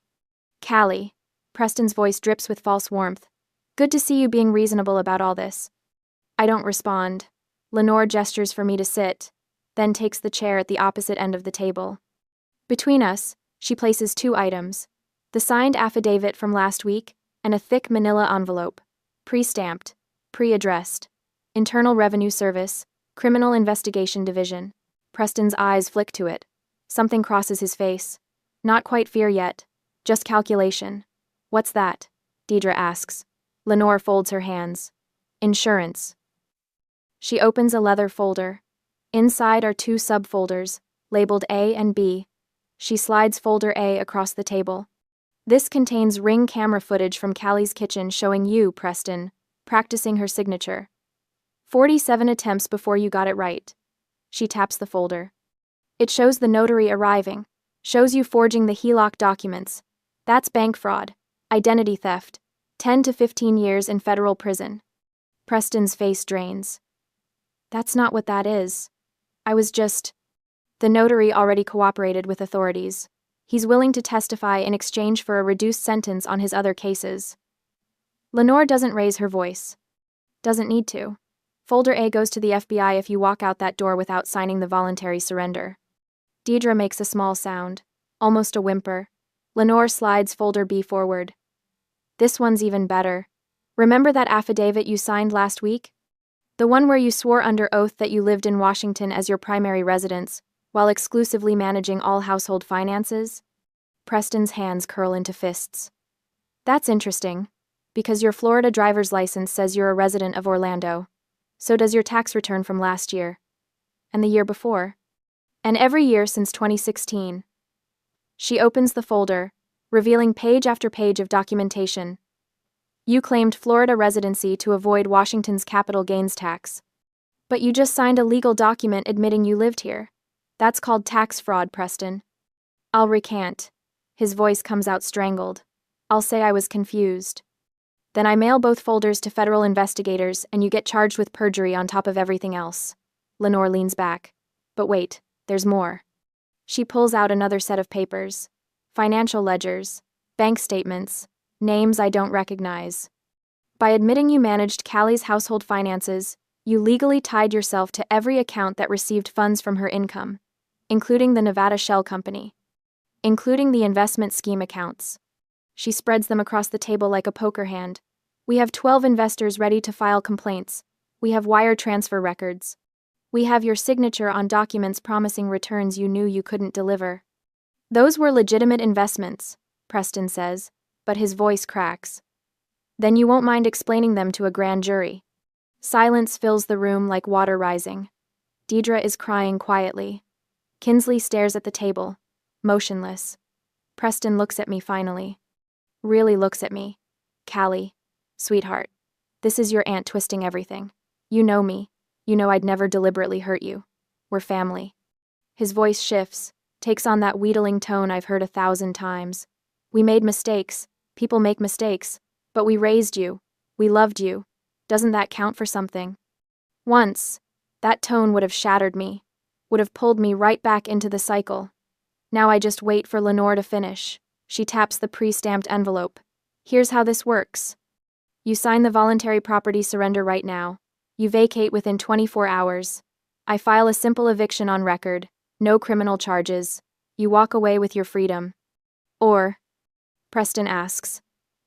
Speaker 1: Callie. Preston's voice drips with false warmth. Good to see you being reasonable about all this. I don't respond. Lenore gestures for me to sit, then takes the chair at the opposite end of the table. Between us, she places 2 items. The signed affidavit from last week and a thick manila envelope. Pre-stamped. Pre-addressed. Internal Revenue Service. Criminal Investigation Division. Preston's eyes flick to it. Something crosses his face. Not quite fear yet. Just calculation. What's that? Deidre asks. Lenore folds her hands. Insurance. She opens a leather folder. Inside are 2 subfolders, labeled A and B. She slides folder A across the table. This contains Ring camera footage from Callie's kitchen showing you, Preston, practicing her signature. 47 attempts before you got it right. She taps the folder. It shows the notary arriving, shows you forging the HELOC documents. That's bank fraud, identity theft, 10 to 15 years in federal prison. Preston's face drains. That's not what that is. I was just... The notary already cooperated with authorities. He's willing to testify in exchange for a reduced sentence on his other cases. Lenore doesn't raise her voice. Doesn't need to. Folder A goes to the FBI if you walk out that door without signing the voluntary surrender. Deidre makes a small sound, almost a whimper. Lenore slides folder B forward. This one's even better. Remember that affidavit you signed last week? The one where you swore under oath that you lived in Washington as your primary residence, while exclusively managing all household finances? Preston's hands curl into fists. That's interesting, because your Florida driver's license says you're a resident of Orlando. So does your tax return from last year. And the year before. And every year since 2016. She opens the folder, revealing page after page of documentation. You claimed Florida residency to avoid Washington's capital gains tax. But you just signed a legal document admitting you lived here. That's called tax fraud, Preston. I'll recant. His voice comes out strangled. I'll say I was confused. Then I mail both folders to federal investigators and you get charged with perjury on top of everything else. Lenore leans back. But wait, there's more. She pulls out another set of papers. Financial ledgers, bank statements, names I don't recognize. By admitting you managed Callie's household finances, you legally tied yourself to every account that received funds from her income, including the Nevada Shell Company, including the investment scheme accounts. She spreads them across the table like a poker hand. We have 12 investors ready to file complaints. We have wire transfer records. We have your signature on documents promising returns you knew you couldn't deliver. Those were legitimate investments, Preston says, but his voice cracks. Then you won't mind explaining them to a grand jury. Silence fills the room like water rising. Deidre is crying quietly. Kinsley stares at the table, motionless. Preston looks at me finally. Really looks at me. Callie, sweetheart, this is your aunt twisting everything. You know me. You know I'd never deliberately hurt you. We're family. His voice shifts, takes on that wheedling tone I've heard 1,000 times. We made mistakes. People make mistakes. But we raised you. We loved you. Doesn't that count for something? Once, that tone would have shattered me, would have pulled me right back into the cycle. Now I just wait for Lenore to finish. She taps the pre-stamped envelope. Here's how this works. You sign the voluntary property surrender right now. You vacate within 24 hours. I file a simple eviction on record. No criminal charges. You walk away with your freedom. Or, Preston asks,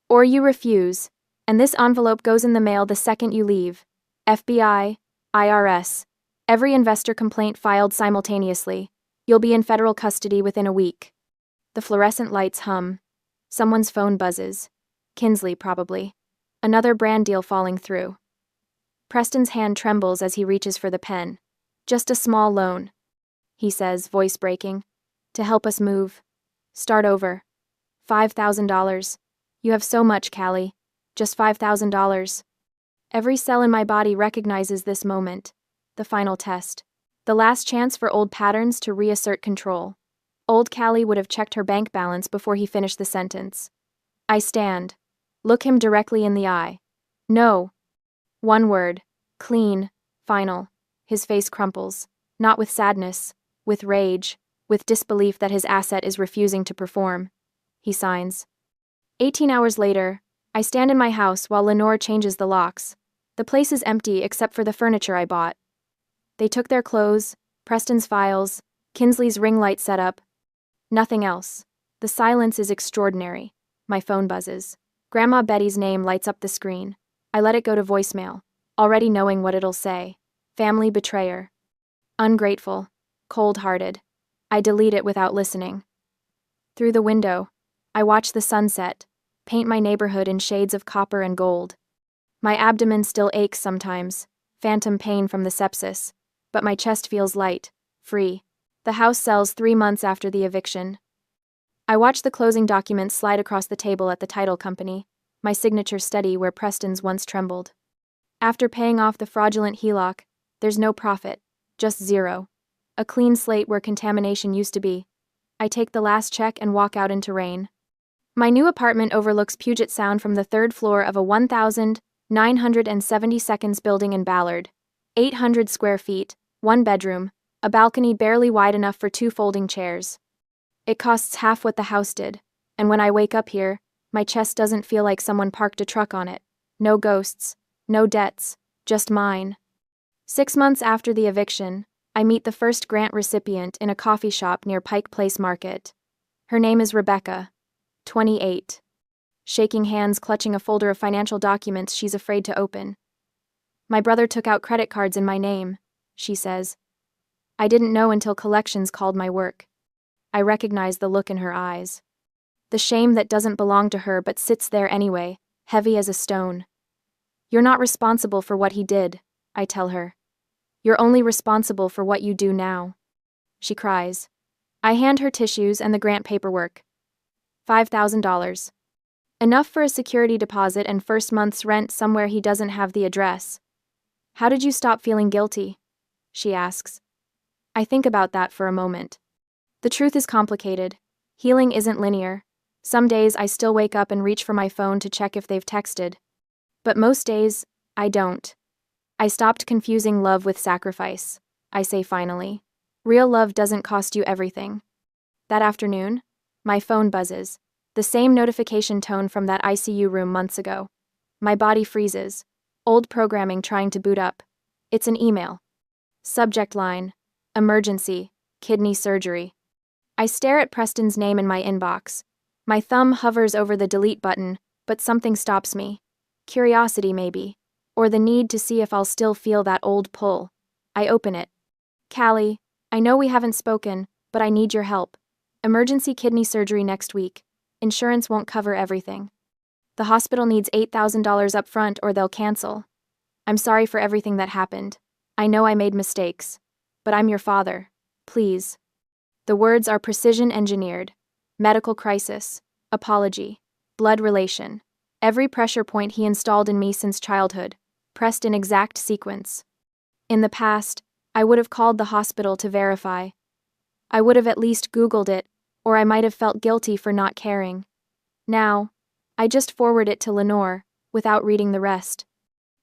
Speaker 1: or you refuse, and this envelope goes in the mail the second you leave. FBI, IRS, every investor complaint filed simultaneously. You'll be in federal custody within a week. The fluorescent lights hum. Someone's phone buzzes. Kinsley, probably. Another brand deal falling through. Preston's hand trembles as he reaches for the pen. Just a small loan, he says, voice breaking. To help us move. Start over. $5,000. You have so much, Callie. Just $5,000. Every cell in my body recognizes this moment. The final test. The last chance for old patterns to reassert control. Old Callie would have checked her bank balance before he finished the sentence. I stand. Look him directly in the eye. No. One word. Clean. Final. His face crumples. Not with sadness. With rage. With disbelief that his asset is refusing to perform. He signs. 18 hours later, I stand in my house while Lenore changes the locks. The place is empty except for the furniture I bought. They took their clothes, Preston's files, Kinsley's ring light setup. Nothing else. The silence is extraordinary. My phone buzzes. Grandma Betty's name lights up the screen. I let it go to voicemail, already knowing what it'll say. Family betrayer. Ungrateful. Cold-hearted. I delete it without listening. Through the window, I watch the sunset, paint my neighborhood in shades of copper and gold. My abdomen still aches sometimes, phantom pain from the sepsis, but my chest feels light, free. The house sells 3 months after the eviction. I watch the closing documents slide across the table at the title company, my signature steady where Preston's once trembled. After paying off the fraudulent HELOC, there's no profit, just zero. A clean slate where contamination used to be. I take the last check and walk out into rain. My new apartment overlooks Puget Sound from the 3rd floor of a 1,972 building in Ballard. 800 square feet, 1 bedroom, a balcony barely wide enough for 2 folding chairs. It costs half what the house did, and when I wake up here, my chest doesn't feel like someone parked a truck on it. No ghosts, no debts, just mine. 6 months after the eviction, I meet the first grant recipient in a coffee shop near Pike Place Market. Her name is Rebecca, 28. Shaking hands, clutching a folder of financial documents she's afraid to open. My brother took out credit cards in my name, she says. I didn't know until collections called my work. I recognize the look in her eyes. The shame that doesn't belong to her but sits there anyway, heavy as a stone. You're not responsible for what he did, I tell her. You're only responsible for what you do now. She cries. I hand her tissues and the grant paperwork. $5,000. Enough for a security deposit and first month's rent somewhere he doesn't have the address. How did you stop feeling guilty? She asks. I think about that for a moment. The truth is complicated. Healing isn't linear. Some days I still wake up and reach for my phone to check if they've texted. But most days, I don't. I stopped confusing love with sacrifice, I say finally. Real love doesn't cost you everything. That afternoon, my phone buzzes, the same notification tone from that ICU room months ago. My body freezes, old programming trying to boot up. It's an email. Subject line, emergency, kidney surgery. I stare at Preston's name in my inbox. My thumb hovers over the delete button, but something stops me. Curiosity, maybe. Or the need to see if I'll still feel that old pull. I open it. Callie, I know we haven't spoken, but I need your help. Emergency kidney surgery next week. Insurance won't cover everything. The hospital needs $8,000 up front or they'll cancel. I'm sorry for everything that happened. I know I made mistakes. But I'm your father. Please. The words are precision engineered. Medical crisis. Apology. Blood relation. Every pressure point he installed in me since childhood, pressed in exact sequence. In the past, I would have called the hospital to verify. I would have at least Googled it, or I might have felt guilty for not caring. Now, I just forward it to Lenore, without reading the rest.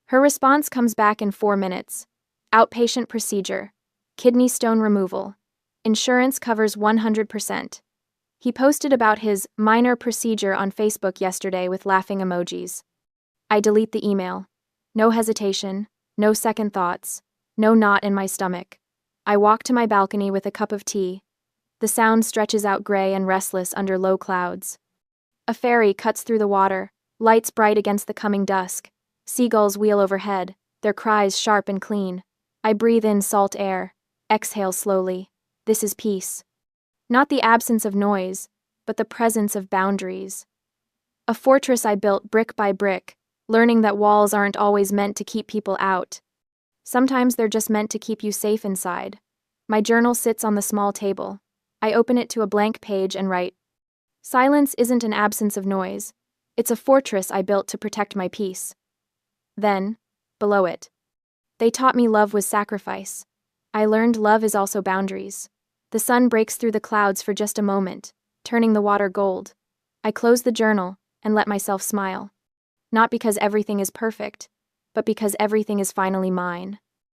Speaker 1: Her response comes back in 4 minutes. Outpatient procedure. Kidney stone removal. Insurance covers 100%. He posted about his minor procedure on Facebook yesterday with laughing emojis. I delete the email. No hesitation, no second thoughts, no knot in my stomach. I walk to my balcony with a cup of tea. The sound stretches out gray and restless under low clouds. A ferry cuts through the water, lights bright against the coming dusk. Seagulls wheel overhead, their cries sharp and clean. I breathe in salt air, exhale slowly. This is peace. Not the absence of noise, but the presence of boundaries. A fortress I built brick by brick, learning that walls aren't always meant to keep people out. Sometimes they're just meant to keep you safe inside. My journal sits on the small table. I open it to a blank page and write, "Silence isn't an absence of noise. It's a fortress I built to protect my peace." Then, below it, "They taught me love was sacrifice. I learned love is also boundaries. The sun breaks through the clouds for just a moment, turning the water gold." I close the journal and let myself smile. Not because everything is perfect, but because everything is finally mine.